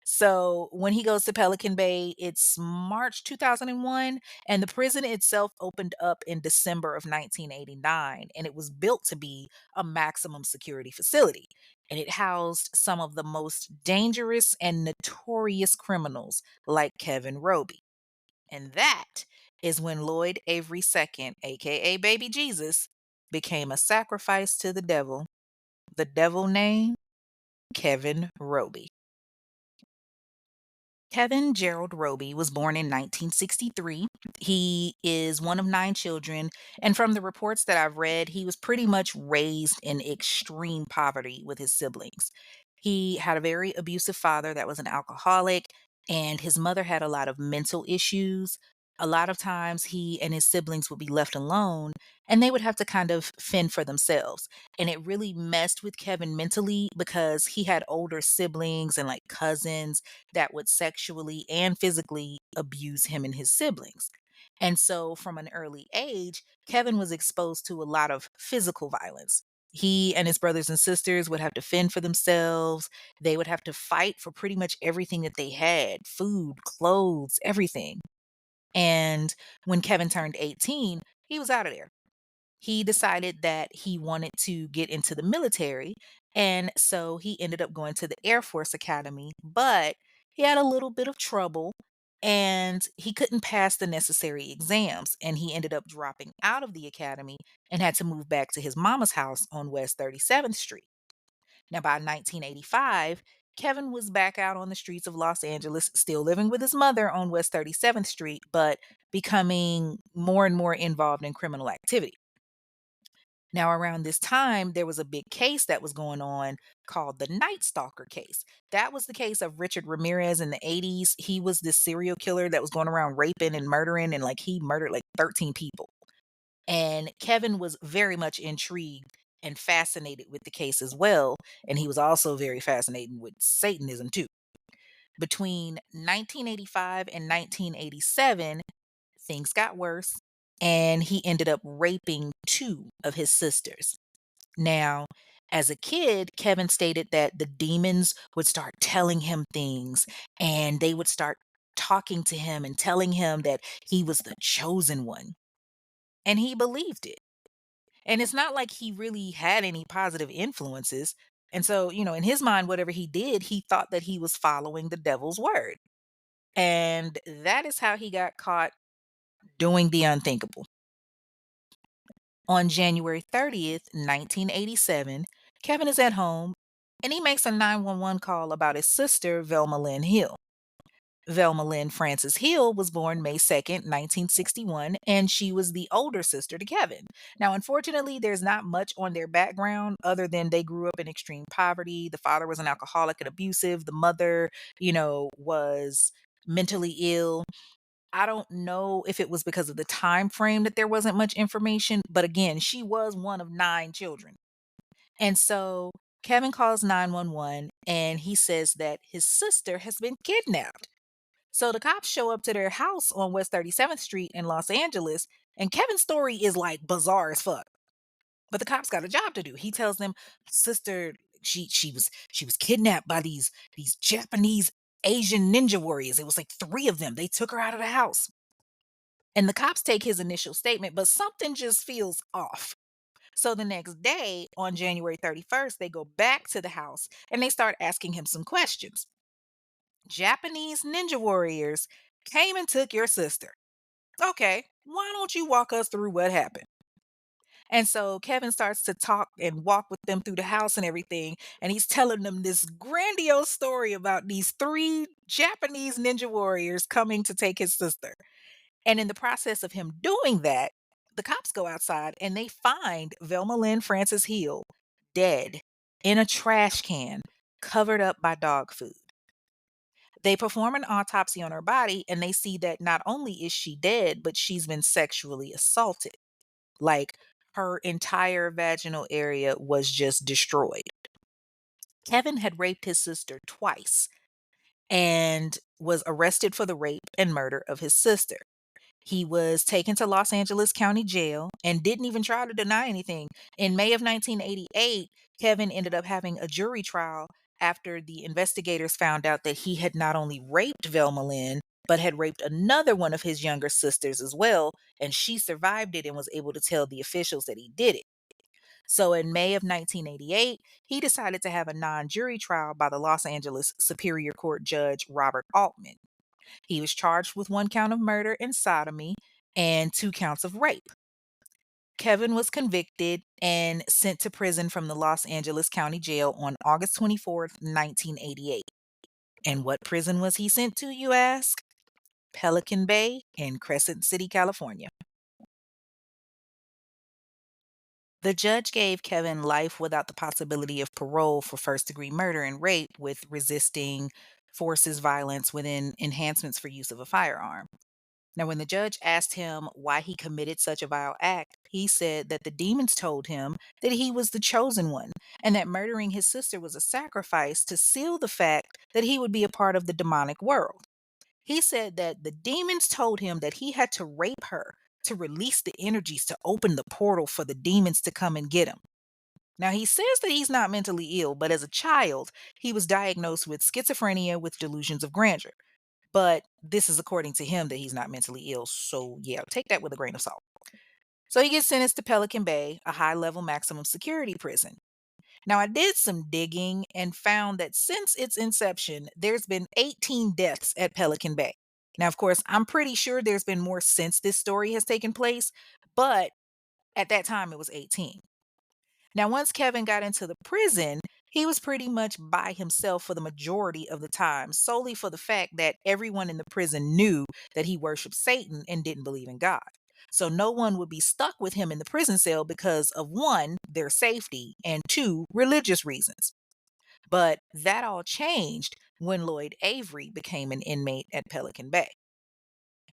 So when he goes to Pelican Bay, it's March 2001, and the prison itself opened up in December of 1989, and it was built to be a maximum security facility. And it housed some of the most dangerous and notorious criminals like Kevin Roby. And that is when Lloyd Avery II, aka Baby Jesus, became a sacrifice to the devil. The devil named Kevin Roby. Kevin Gerald Roby was born in 1963. He is one of nine children, and from the reports that I've read, he was pretty much raised in extreme poverty with his siblings. He had a very abusive father that was an alcoholic, and his mother had a lot of mental issues. A lot of times, he and his siblings would be left alone, and they would have to kind of fend for themselves. And it really messed with Kevin mentally because he had older siblings and like cousins that would sexually and physically abuse him and his siblings. And so, from an early age, Kevin was exposed to a lot of physical violence. He and his brothers and sisters would have to fend for themselves. They would have to fight for pretty much everything that they had: food, clothes, everything. And when Kevin turned 18, he was out of there. He decided that he wanted to get into the military. And so he ended up going to the Air Force Academy, but he had a little bit of trouble and he couldn't pass the necessary exams. And he ended up dropping out of the academy and had to move back to his mama's house on West 37th Street. Now, by 1985, Kevin was back out on the streets of Los Angeles, still living with his mother on West 37th Street, but becoming more and more involved in criminal activity. Now, around this time, there was a big case that was going on called the Night Stalker case. That was the case of Richard Ramirez in the 80s. He was this serial killer that was going around raping and murdering, and like he murdered like 13 people. And Kevin was very much intrigued and fascinated with the case as well. And he was also very fascinated with Satanism too. Between 1985 and 1987, things got worse, and he ended up raping two of his sisters. Now, as a kid, Kevin stated that the demons would start telling him things and they would start talking to him and telling him that he was the chosen one. And he believed it. And it's not like he really had any positive influences. And so, in his mind, whatever he did, he thought that he was following the devil's word. And that is how he got caught doing the unthinkable. On January 30th, 1987, Kevin is at home and he makes a 911 call about his sister, Velma Lynn Hill. Velma Lynn Frances Hill was born May 2nd, 1961, and she was the older sister to Kevin. Now, unfortunately, there's not much on their background other than they grew up in extreme poverty. The father was an alcoholic and abusive. The mother, was mentally ill. I don't know if it was because of the time frame that there wasn't much information, but again, she was one of 9 children. And so Kevin calls 911 and he says that his sister has been kidnapped. So the cops show up to their house on West 37th Street in Los Angeles, and Kevin's story is like bizarre as fuck. But the cops got a job to do. He tells them, "Sister, she was kidnapped by these Japanese Asian ninja warriors. It was like 3 of them. They took her out of the house." And the cops take his initial statement, but something just feels off. So the next day, on January 31st, they go back to the house and they start asking him some questions. Japanese ninja warriors came and took your sister. Okay, why don't you walk us through what happened? And so Kevin starts to talk and walk with them through the house and everything. And he's telling them this grandiose story about these 3 Japanese ninja warriors coming to take his sister. And in the process of him doing that, the cops go outside and they find Velma Lynn Francis Hill dead in a trash can covered up by dog food. They perform an autopsy on her body and they see that not only is she dead, but she's been sexually assaulted. Like her entire vaginal area was just destroyed. Kevin had raped his sister twice and was arrested for the rape and murder of his sister. He was taken to Los Angeles County Jail and didn't even try to deny anything. In May of 1988, Kevin ended up having a jury trial after the investigators found out that he had not only raped Velma Lynn, but had raped another one of his younger sisters as well. And she survived it and was able to tell the officials that he did it. So in May of 1988, he decided to have a non jury trial by the Los Angeles Superior Court Judge Robert Altman. He was charged with 1 count of murder and sodomy and 2 counts of rape. Kevin was convicted and sent to prison from the Los Angeles County Jail on August 24th, 1988. And what prison was he sent to, you ask? Pelican Bay in Crescent City, California. The judge gave Kevin life without the possibility of parole for first degree murder and rape with resisting forces violence within enhancements for use of a firearm. Now, when the judge asked him why he committed such a vile act, he said that the demons told him that he was the chosen one and that murdering his sister was a sacrifice to seal the fact that he would be a part of the demonic world. He said that the demons told him that he had to rape her to release the energies to open the portal for the demons to come and get him. Now, he says that he's not mentally ill, but as a child, he was diagnosed with schizophrenia with delusions of grandeur. But this is according to him that he's not mentally ill. So, yeah, take that with a grain of salt. So, he gets sentenced to Pelican Bay, a high level maximum security prison. Now, I did some digging and found that since its inception, there's been 18 deaths at Pelican Bay. Now, of course, I'm pretty sure there's been more since this story has taken place, but at that time it was 18. Now, once Kevin got into the prison, he was pretty much by himself for the majority of the time, solely for the fact that everyone in the prison knew that he worshiped Satan and didn't believe in God. So no one would be stuck with him in the prison cell because of one, their safety, and two, religious reasons. But that all changed when Lloyd Avery became an inmate at Pelican Bay.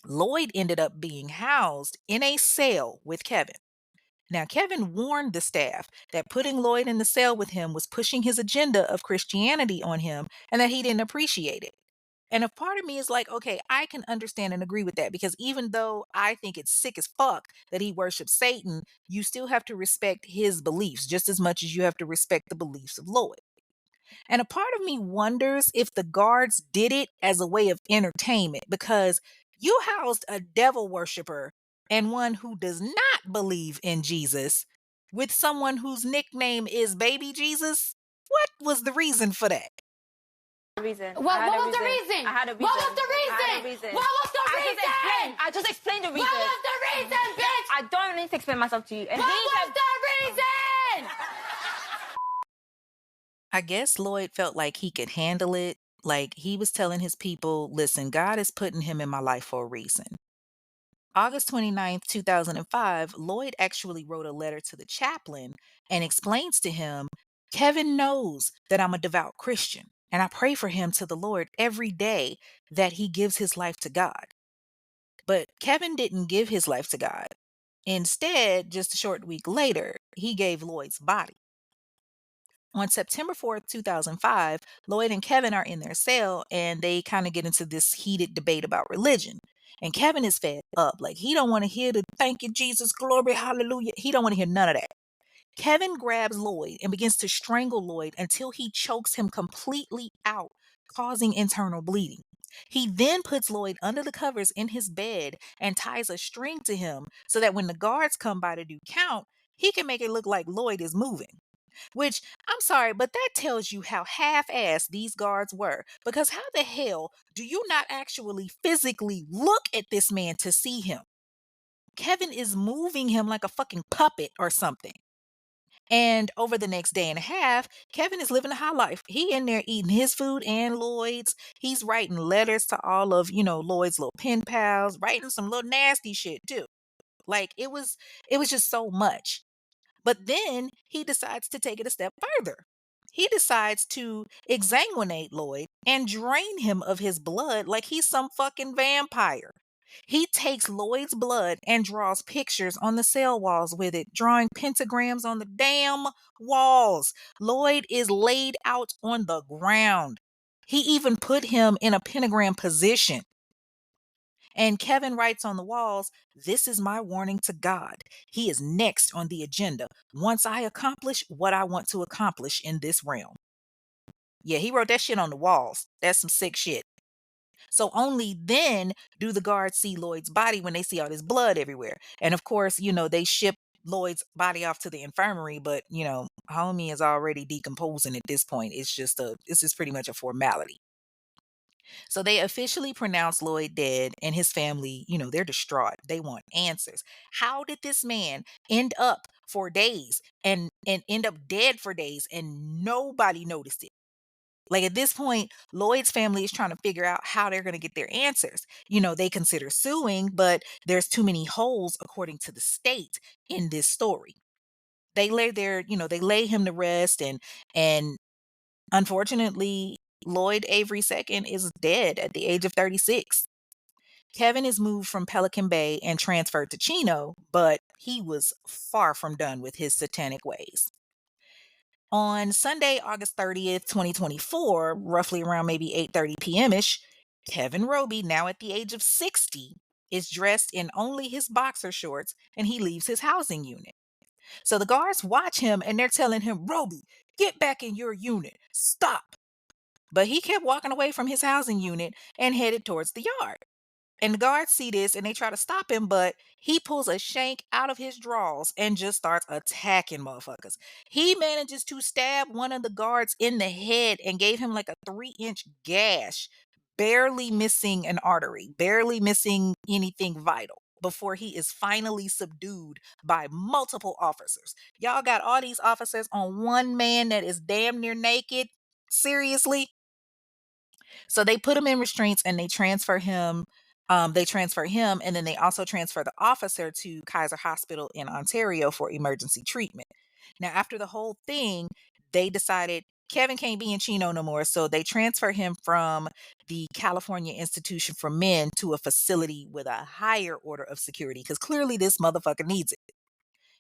Lloyd ended up being housed in a cell with Kevin. Now, Kevin warned the staff that putting Lloyd in the cell with him was pushing his agenda of Christianity on him and that he didn't appreciate it. And a part of me is like, okay, I can understand and agree with that because even though I think it's sick as fuck that he worships Satan, you still have to respect his beliefs just as much as you have to respect the beliefs of Lloyd. And a part of me wonders if the guards did it as a way of entertainment because you housed a devil worshiper and one who does not believe in Jesus with someone whose nickname is Baby Jesus. What was the reason for that? Reason. What was the reason? I had a reason. What was the reason? I had a reason. What was the reason? I just explained the reason. What was the reason, bitch? I don't need to explain myself to you. And What he was said, the reason? I guess Lloyd felt like he could handle it. Like he was telling his people, listen, God is putting him in my life for a reason. August 29th, 2005, Lloyd actually wrote a letter to the chaplain and explains to him, Kevin knows that I'm a devout Christian, and I pray for him to the Lord every day that he gives his life to God. But Kevin didn't give his life to God. Instead, just a short week later, he gave Lloyd's body. On September 4th, 2005, Lloyd and Kevin are in their cell and they kind of get into this heated debate about religion. And Kevin is fed up. Like he don't want to hear the thank you, Jesus, glory, hallelujah. He don't want to hear none of that. Kevin grabs Lloyd and begins to strangle Lloyd until he chokes him completely out, causing internal bleeding. He then puts Lloyd under the covers in his bed and ties a string to him so that when the guards come by to do count, he can make it look like Lloyd is moving. Which, I'm sorry, but that tells you how half assed these guards were. Because how the hell do you not actually physically look at this man to see him? Kevin is moving him like a fucking puppet or something. And over the next day and a half, Kevin is living a high life. He in there eating his food and Lloyd's. He's writing letters to all of, Lloyd's little pen pals, writing some little nasty shit too. Like it was just so much. But then he decides to take it a step further. He decides to exsanguinate Lloyd and drain him of his blood like he's some fucking vampire. He takes Lloyd's blood and draws pictures on the cell walls with it, drawing pentagrams on the damn walls. Lloyd is laid out on the ground. He even put him in a pentagram position. And Kevin writes on the walls, this is my warning to God. He is next on the agenda once I accomplish what I want to accomplish in this realm. Yeah, he wrote that shit on the walls. That's some sick shit. So only then do the guards see Lloyd's body when they see all this blood everywhere. And of course, they ship Lloyd's body off to the infirmary, but homie is already decomposing at this point. It's just pretty much a formality. So they officially pronounce Lloyd dead and his family, they're distraught. They want answers. How did this man end up for days and end up dead for days and nobody noticed it? Like at this point, Lloyd's family is trying to figure out how they're going to get their answers. They consider suing, but there's too many holes according to the state in this story. They lay him to rest and unfortunately Lloyd Avery II is dead at the age of 36. Kevin is moved from Pelican Bay and transferred to Chino, but he was far from done with his satanic ways. On Sunday, August 30th, 2024, roughly around maybe 8:30 p.m.ish, Kevin Roby, now at the age of 60, is dressed in only his boxer shorts and he leaves his housing unit. So the guards watch him and they're telling him, Roby, get back in your unit. Stop. But he kept walking away from his housing unit and headed towards the yard. And the guards see this and they try to stop him, but he pulls a shank out of his drawers and just starts attacking motherfuckers. He manages to stab one of the guards in the head and gave him like a 3-inch gash, barely missing an artery, barely missing anything vital before he is finally subdued by multiple officers. Y'all got all these officers on one man that is damn near naked? Seriously? So they put him in restraints and they transfer him They transfer him, and then they also transfer the officer to Kaiser Hospital in Ontario for emergency treatment. Now, after the whole thing, they decided Kevin can't be in Chino no more, so they transfer him from the California Institution for Men to a facility with a higher order of security because clearly this motherfucker needs it.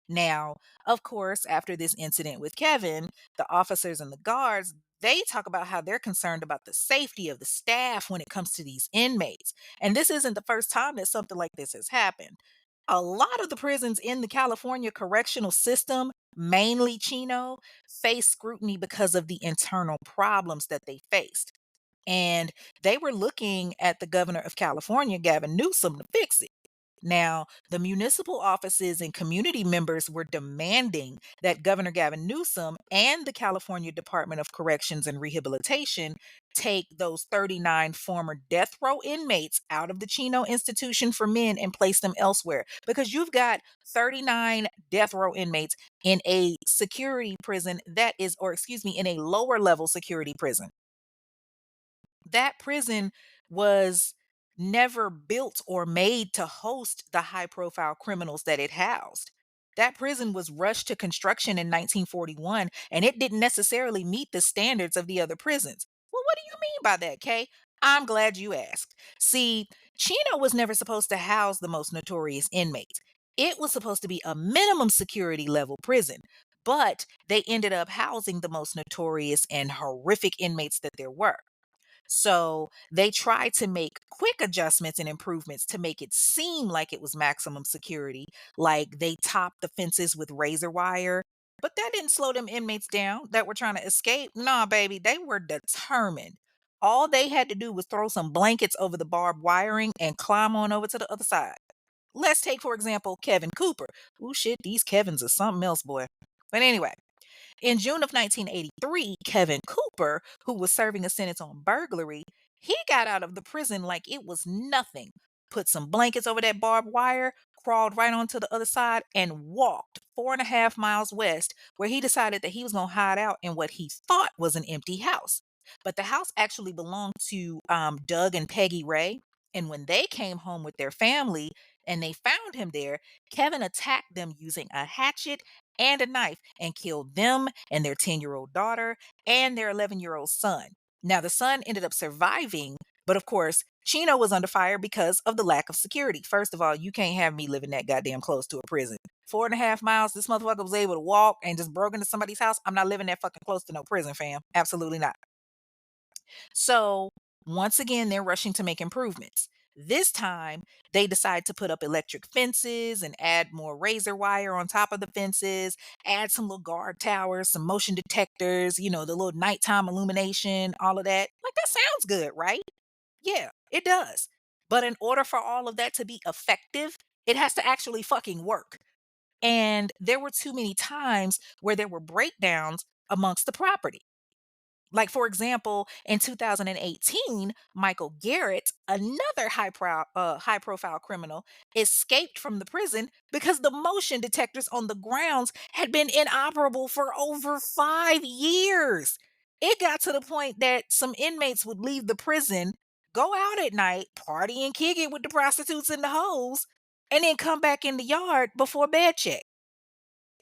Now, of course, after this incident with Kevin, the officers and the guards, they talk about how they're concerned about the safety of the staff when it comes to these inmates. And this isn't the first time that something like this has happened. A lot of the prisons in the California correctional system, mainly Chino, face scrutiny because of the internal problems that they faced. And they were looking at the governor of California, Gavin Newsom, to fix it. Now, the municipal offices and community members were demanding that Governor Gavin Newsom and the California Department of Corrections and Rehabilitation take those 39 former death row inmates out of the Chino Institution for Men and place them elsewhere. Because you've got 39 death row inmates in a security prison that is, or excuse me, in a lower level security prison. That prison was never built or made to host the high profile criminals that it housed. That prison was rushed to construction in 1941 and it didn't necessarily meet the standards of the other prisons. Well, what do you mean by that, Kay? I'm glad you asked. See, Chino was never supposed to house the most notorious inmates. It was supposed to be a minimum security level prison, but they ended up housing the most notorious and horrific inmates that there were. So they tried to make quick adjustments and improvements to make it seem like it was maximum security, like they topped the fences with razor wire. But that didn't slow them inmates down that were trying to escape. Nah, baby, they were determined. All they had to do was throw some blankets over the barbed wiring and climb on over to the other side. Let's take, for example, Kevin Cooper. Ooh, shit, these Kevins are something else, boy. But anyway, in June of 1983, Kevin Cooper, who was serving a sentence on burglary, he got out of the prison like it was nothing, put some blankets over that barbed wire, crawled right onto the other side, and walked 4.5 miles west, where he decided that he was going to hide out in what he thought was an empty house. But the house actually belonged to Doug and Peggy Ray. And when they came home with their family and they found him there, Kevin attacked them using a hatchet and a knife and killed them and their 10-year-old daughter and their 11-year-old son. Now, the son ended up surviving, but of course, Chino was under fire because of the lack of security. First of all, you can't have me living that goddamn close to a prison. 4.5 miles, this motherfucker was able to walk and just broke into somebody's house. I'm not living that fucking close to no prison, fam. Absolutely not. So, once again, they're rushing to make improvements. This time, they decide to put up electric fences and add more razor wire on top of the fences, add some little guard towers, some motion detectors, the little nighttime illumination, all of that. Like, that sounds good, right? Yeah, it does. But in order for all of that to be effective, it has to actually fucking work. And there were too many times where there were breakdowns amongst the property. Like, for example, in 2018, Michael Garrett, another high profile criminal, escaped from the prison because the motion detectors on the grounds had been inoperable for over 5 years. It got to the point that some inmates would leave the prison, go out at night, party and kick it with the prostitutes and the hoes, and then come back in the yard before bed check.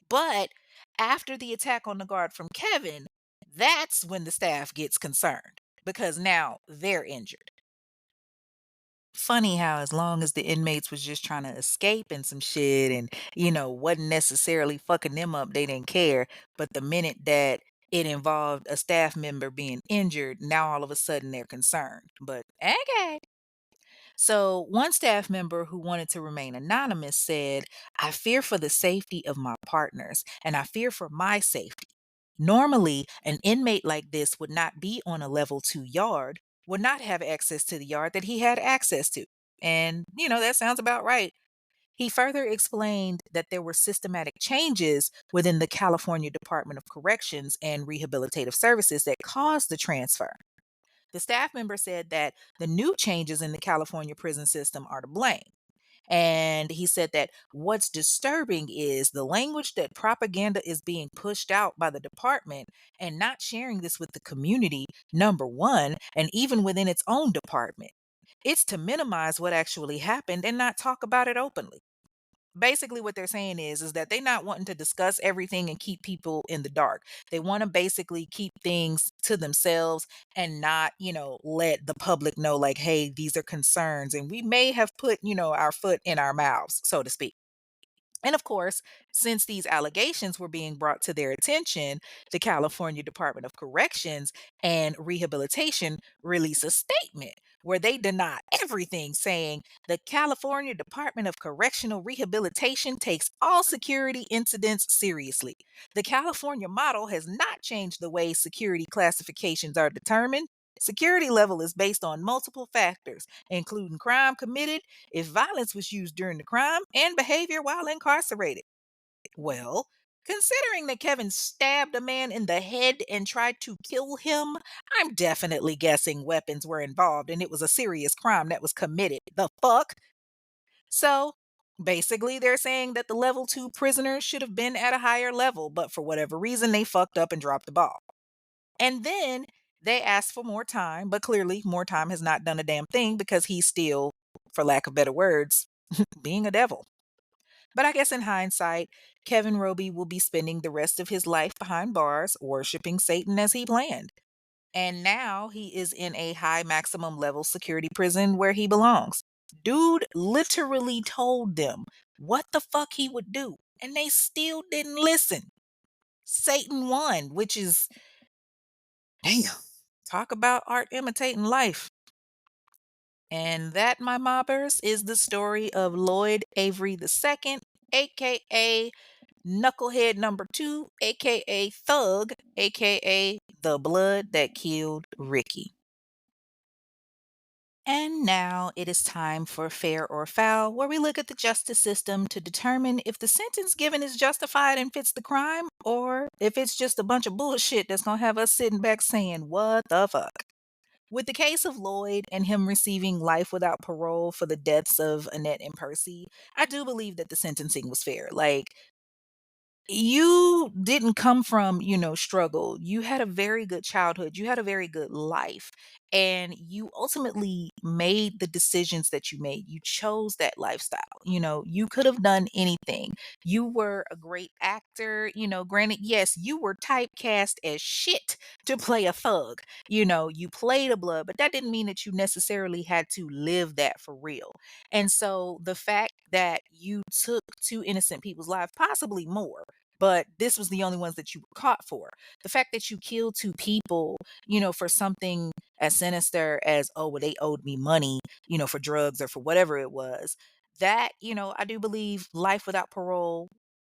But after the attack on the guard from Kevin, that's when the staff gets concerned because now they're injured. Funny how as long as the inmates was just trying to escape and some shit and, wasn't necessarily fucking them up, they didn't care. But the minute that it involved a staff member being injured, now all of a sudden they're concerned. But okay. So, one staff member who wanted to remain anonymous said, I fear for the safety of my partners and I fear for my safety. Normally, an inmate like this would not be on a level 2 yard, would not have access to the yard that he had access to. And, that sounds about right. He further explained that there were systematic changes within the California Department of Corrections and Rehabilitative Services that caused the transfer. The staff member said that the new changes in the California prison system are to blame. And he said that what's disturbing is the language that propaganda is being pushed out by the department and not sharing this with the community, number one, and even within its own department. It's to minimize what actually happened and not talk about it openly. Basically what they're saying is that they're not wanting to discuss everything and keep people in the dark. They want to basically keep things to themselves and not, let the public know like, hey, these are concerns and we may have put, our foot in our mouths, so to speak. And of course, since these allegations were being brought to their attention, the California Department of Corrections and Rehabilitation released a statement where they deny everything, saying the California Department of Correctional Rehabilitation takes all security incidents seriously. The California model has not changed the way security classifications are determined. Security level is based on multiple factors, including crime committed, if violence was used during the crime, and behavior while incarcerated. Well, considering that Kevin stabbed a man in the head and tried to kill him, I'm definitely guessing weapons were involved and it was a serious crime that was committed. The fuck? So, basically, they're saying that the level 2 prisoners should have been at a higher level, but for whatever reason, they fucked up and dropped the ball. And then they asked for more time, but clearly more time has not done a damn thing because he's still, for lack of better words, being a devil. But I guess in hindsight, Kevin Roby will be spending the rest of his life behind bars, worshiping Satan as he planned. And now he is in a high maximum level security prison where he belongs. Dude literally told them what the fuck he would do, and they still didn't listen. Satan won, which is, damn, talk about art imitating life. And that, my mobbers, is the story of Lloyd Avery II, aka Knucklehead number 2, aka Thug, aka the blood that killed Ricky. And now it is time for Fair or Foul, where we look at the justice system to determine if the sentence given is justified and fits the crime, or if it's just a bunch of bullshit that's gonna have us sitting back saying, what the fuck? With the case of Lloyd and him receiving life without parole for the deaths of Annette and Percy, I do believe that the sentencing was fair. Like, you didn't come from, struggle. You had a very good childhood. You had a very good life. And you ultimately made the decisions that you made. You chose that lifestyle. You could have done anything. You were a great actor. Granted, yes, you were typecast as shit to play a thug. You played a blood, but that didn't mean that you necessarily had to live that for real. And so the fact that you took two innocent people's lives, possibly more, but this was the only ones that you were caught for. The fact that you killed two people, for something as sinister as, oh, well, they owed me money, for drugs or for whatever it was, that, I do believe life without parole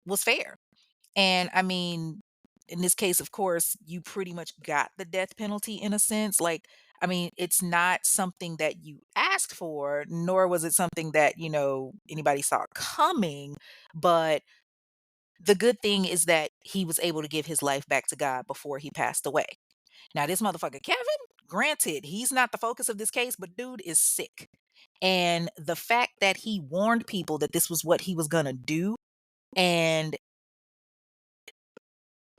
was fair. And I mean, in this case, of course, you pretty much got the death penalty in a sense. Like, I mean, it's not something that you asked for, nor was it something that, anybody saw coming. But the good thing is that he was able to give his life back to God before he passed away. Now, this motherfucker, Kevin, granted, he's not the focus of this case, but dude is sick. And the fact that he warned people that this was what he was going to do, and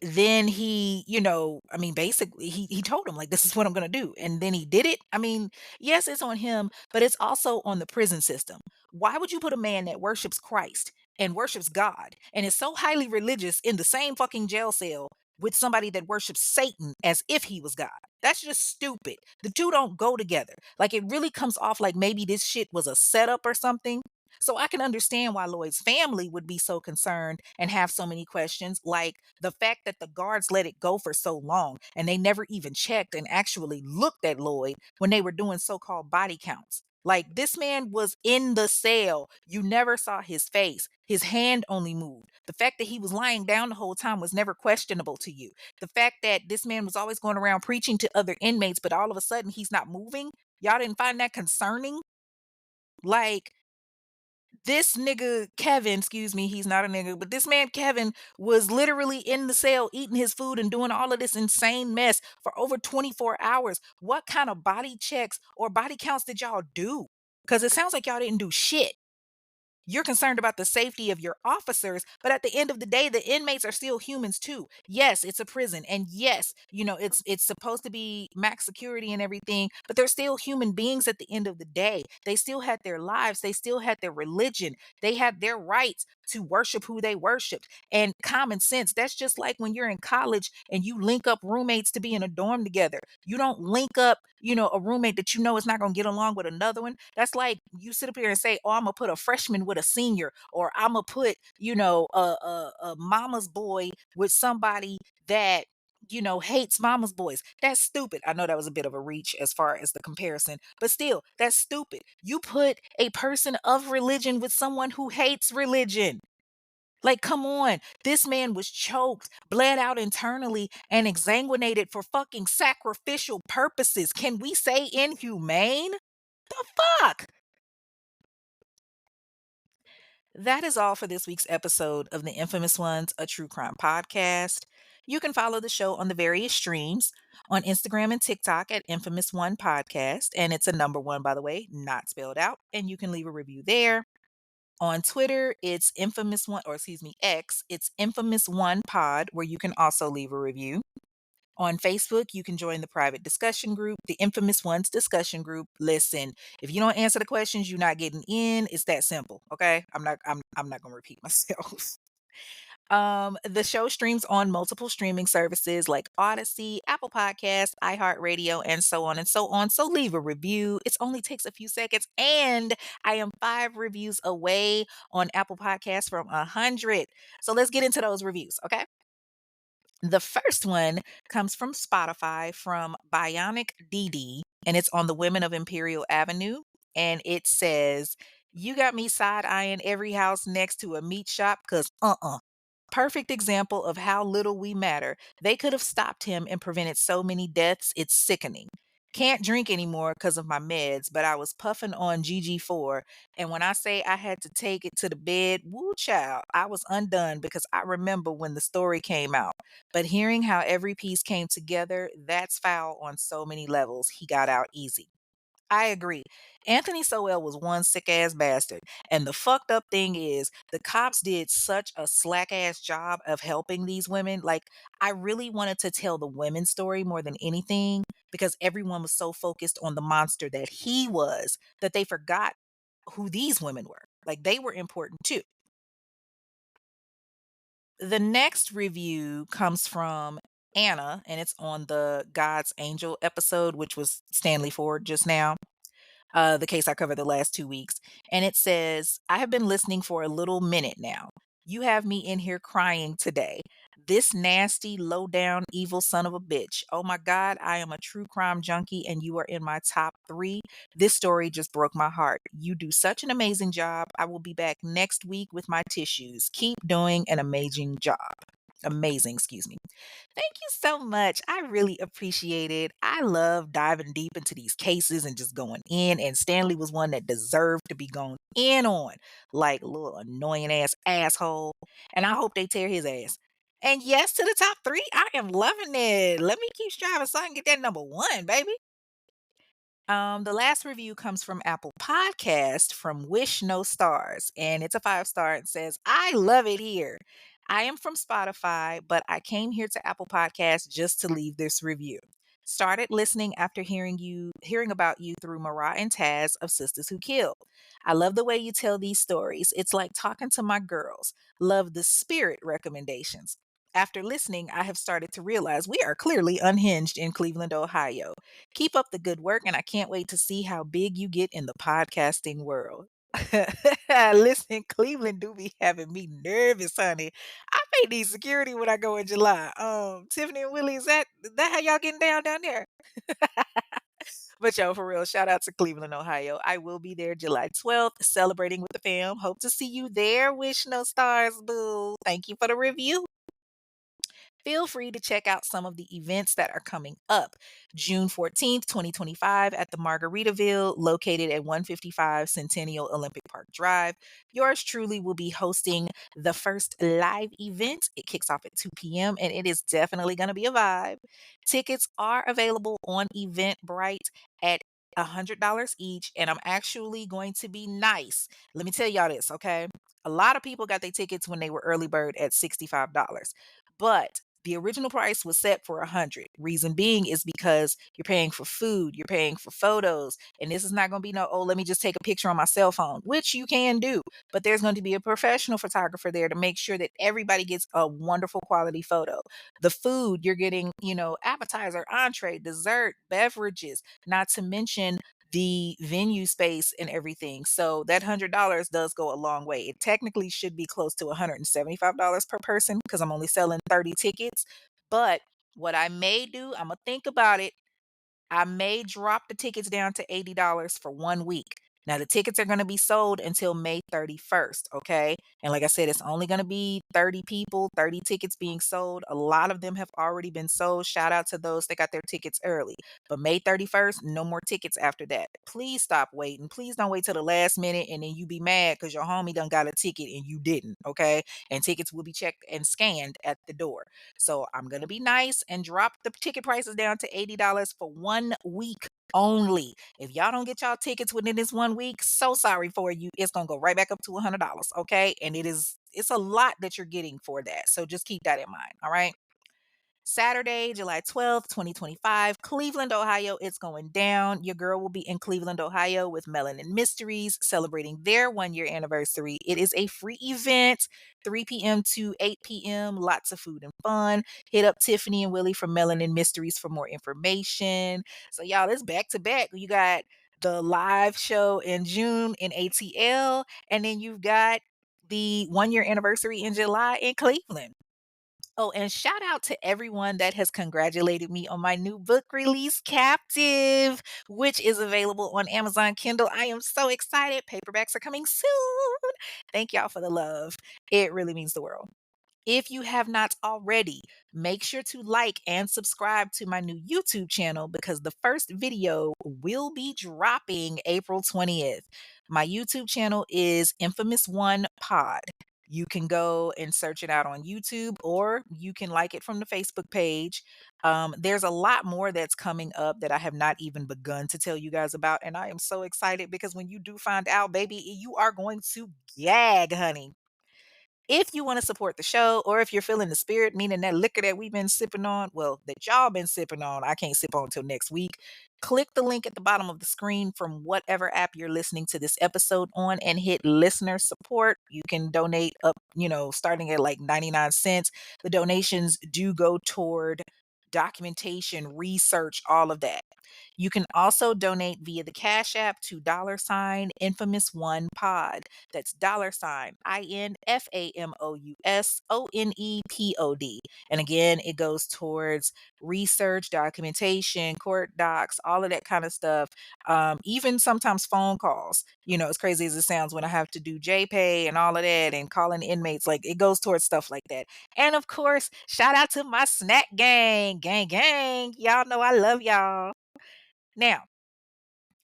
then he, I mean, basically, he told him, like, this is what I'm going to do. And then he did it. I mean, yes, it's on him, but it's also on the prison system. Why would you put a man that worships Christ and worships God and is so highly religious in the same fucking jail cell with somebody that worships Satan as if he was God? That's just stupid. The two don't go together. Like, it really comes off like maybe this shit was a setup or something. So I can understand why Lloyd's family would be so concerned and have so many questions, like the fact that the guards let it go for so long and they never even checked and actually looked at Lloyd when they were doing so-called body counts. Like, this man was in the cell. You never saw his face. His hand only moved. The fact that he was lying down the whole time was never questionable to you. The fact that this man was always going around preaching to other inmates, but all of a sudden he's not moving, y'all didn't find that concerning? Like, this nigga Kevin, excuse me, he's not a nigga, but this man Kevin was literally in the cell eating his food and doing all of this insane mess for over 24 hours. What kind of body checks or body counts did y'all do? Because it sounds like y'all didn't do shit. You're concerned about the safety of your officers, but at the end of the day, the inmates are still humans too. Yes, it's a prison, and yes, it's supposed to be max security and everything, but they're still human beings at the end of the day. They still had their lives, they still had their religion, they had their rights to worship who they worshiped. And common sense, that's just like when you're in college and you link up roommates to be in a dorm together. You don't link up, a roommate that you know is not going to get along with another one. That's like you sit up here and say, "Oh, I'm gonna put a freshman with a senior," or "I'm gonna put, a mama's boy with somebody that." Hates mama's boys. That's stupid. I know that was a bit of a reach as far as the comparison, but still, that's stupid. You put a person of religion with someone who hates religion. Like, come on. This man was choked, bled out internally, and exsanguinated for fucking sacrificial purposes. Can we say inhumane? The fuck? That is all for this week's episode of the Infamous Ones, a true crime podcast. You can follow the show on the various streams on Instagram and TikTok at Infamous One Podcast. And it's a number one, by the way, not spelled out. And you can leave a review there. On Twitter, it's Infamous One, or excuse me, X, it's Infamous One Pod, where you can also leave a review. On Facebook, you can join the private discussion group, the Infamous Ones discussion group. Listen, if you don't answer the questions, you're not getting in. It's that simple. Okay. I'm not gonna repeat myself. The show streams on multiple streaming services like Odyssey, Apple Podcasts, iHeartRadio, and so on and so on. So leave a review. It only takes a few seconds. And I am 5 reviews away on Apple Podcasts from 100. So let's get into those reviews, okay? The first one comes from Spotify from Bionic DD, and it's on the Women of Imperial Avenue. And it says, "You got me side eyeing every house next to a meat shop because perfect example of how little we matter. They could have stopped him and prevented so many deaths. It's sickening. Can't drink anymore because of my meds, but I was puffing on GG4. And when I say I had to take it to the bed, woo child, I was undone because I remember when the story came out. But hearing how every piece came together, that's foul on so many levels. He got out easy." I agree. Anthony Sowell was one sick ass bastard. And the fucked up thing is, the cops did such a slack ass job of helping these women. Like, I really wanted to tell the women's story more than anything because everyone was so focused on the monster that he was that they forgot who these women were. Like, they were important too. The next review comes from Anna, and it's on the God's Angel episode, which was Stanley Ford just now, the case I covered the last 2 weeks. And it says, "I have been listening for a little minute now. You have me in here crying today. This nasty, low down, evil son of a bitch. Oh my God, I am a true crime junkie and you are in my top 3. This story just broke my heart. You do such an amazing job. I will be back next week with my tissues. Keep doing an amazing job." Amazing, excuse me. Thank you so much. I really appreciate it. I love diving deep into these cases and just going in. And Stanley was one that deserved to be gone in on, like a little annoying ass asshole. And I hope they tear his ass. And yes, to the top 3. I am loving it. Let me keep striving so I can get that number 1, baby. The last review comes from Apple Podcast from Wish No Stars, and it's a 5-star and says, "I love it here. I am from Spotify, but I came here to Apple Podcast just to leave this review. Started listening after hearing about you through Marah and Taz of Sisters Who Kill. I love the way you tell these stories. It's like talking to my girls. Love the spirit recommendations. After listening, I have started to realize we are clearly unhinged in Cleveland, Ohio. Keep up the good work, and I can't wait to see how big you get in the podcasting world." Listen, Cleveland do be having me nervous, honey. I may need security when I go in July. Tiffany and Willie, is that how y'all getting down there? But yo, for real, shout out to Cleveland, Ohio. I will be there July 12th, celebrating with the fam. Hope to see you there. Wish no stars, boo. Thank you for the review. Feel free to check out some of the events that are coming up. June 14th, 2025, at the Margaritaville, located at 155 Centennial Olympic Park Drive. Yours truly will be hosting the first live event. It kicks off at 2 p.m., and it is definitely going to be a vibe. Tickets are available on Eventbrite at $100 each, and I'm actually going to be nice. Let me tell y'all this, okay? A lot of people got their tickets when they were early bird at $65, but the original price was set for 100. Reason being is because you're paying for food, you're paying for photos, and this is not going to be no, oh, let me just take a picture on my cell phone, which you can do, but there's going to be a professional photographer there to make sure that everybody gets a wonderful quality photo. The food, you're getting, appetizer, entree, dessert, beverages, not to mention the venue space and everything. So that $100 does go a long way. It technically should be close to $175 per person because I'm only selling 30 tickets. But what I may do, I'm gonna think about it. I may drop the tickets down to $80 for 1 week. Now the tickets are going to be sold until May 31st, okay? And like I said, it's only going to be 30 people, 30 tickets being sold. A lot of them have already been sold. Shout out to those that got their tickets early. But May 31st, no more tickets after that. Please stop waiting. Please don't wait till the last minute and then you be mad because your homie done got a ticket and you didn't, okay? And tickets will be checked and scanned at the door. So I'm going to be nice and drop the ticket prices down to $80 for 1 week only. If y'all don't get y'all tickets within this 1 week, so sorry for you. It's going to go right back up to $100, okay? And it's a lot that you're getting for that. So just keep that in mind, all right? Saturday, July 12th, 2025, Cleveland, Ohio. It's going down. Your girl will be in Cleveland, Ohio with Melanin Mysteries celebrating their 1 year anniversary. It is a free event, 3 p.m. to 8 p.m. Lots of food and fun. Hit up Tiffany and Willie from Melanin Mysteries for more information. So, y'all, it's back to back. You got the live show in June in ATL, and then you've got the 1 year anniversary in July in Cleveland. Oh, and shout out to everyone that has congratulated me on my new book release, Captive, which is available on Amazon Kindle. I am so excited. Paperbacks are coming soon. Thank y'all for the love. It really means the world. If you have not already, make sure to like and subscribe to my new YouTube channel because the first video will be dropping April 20th. My YouTube channel is Infamous One Pod. You can go and search it out on YouTube or you can like it from the Facebook page. There's a lot more that's coming up that I have not even begun to tell you guys about. And I am so excited because when you do find out, baby, you are going to gag, honey. If you want to support the show, or if you're feeling the spirit, meaning that liquor that we've been sipping on, well, that y'all been sipping on, I can't sip on until next week. Click the link at the bottom of the screen from whatever app you're listening to this episode on and hit listener support. You can donate up, starting at like 99 cents. The donations do go toward documentation, research, all of that. You can also donate via the Cash App to $Infamous One Pod. That's $INFAMOUSONEPOD. And again, it goes towards research, documentation, court docs, all of that kind of stuff. Even sometimes phone calls, as crazy as it sounds when I have to do JPay and all of that and calling inmates, like it goes towards stuff like that. And of course, shout out to my snack gang, gang. Y'all know I love y'all. Now,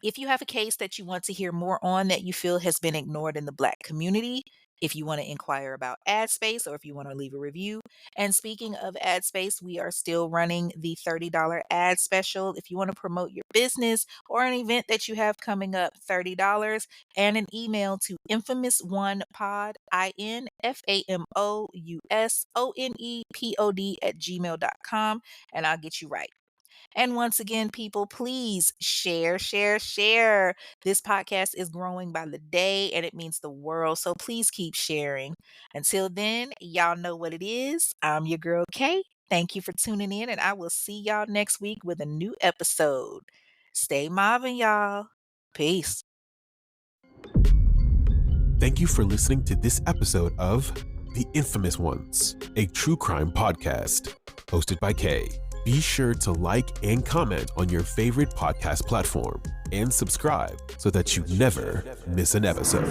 if you have a case that you want to hear more on that you feel has been ignored in the Black community, if you want to inquire about ad space or if you want to leave a review. And speaking of ad space, we are still running the $30 ad special. If you want to promote your business or an event that you have coming up, $30 and an email to infamous1pod, INFAMOUSONEPOD @gmail.com, and I'll get you right. And once again, people, please share. This podcast is growing by the day and it means the world. So please keep sharing. Until then, y'all know what it is. I'm your girl, Kay. Thank you for tuning in, and I will see y'all next week with a new episode. Stay mobbing, y'all. Peace. Thank you for listening to this episode of The Infamous Ones, a true crime podcast hosted by Kay. Be sure to like and comment on your favorite podcast platform and subscribe so that you never miss an episode.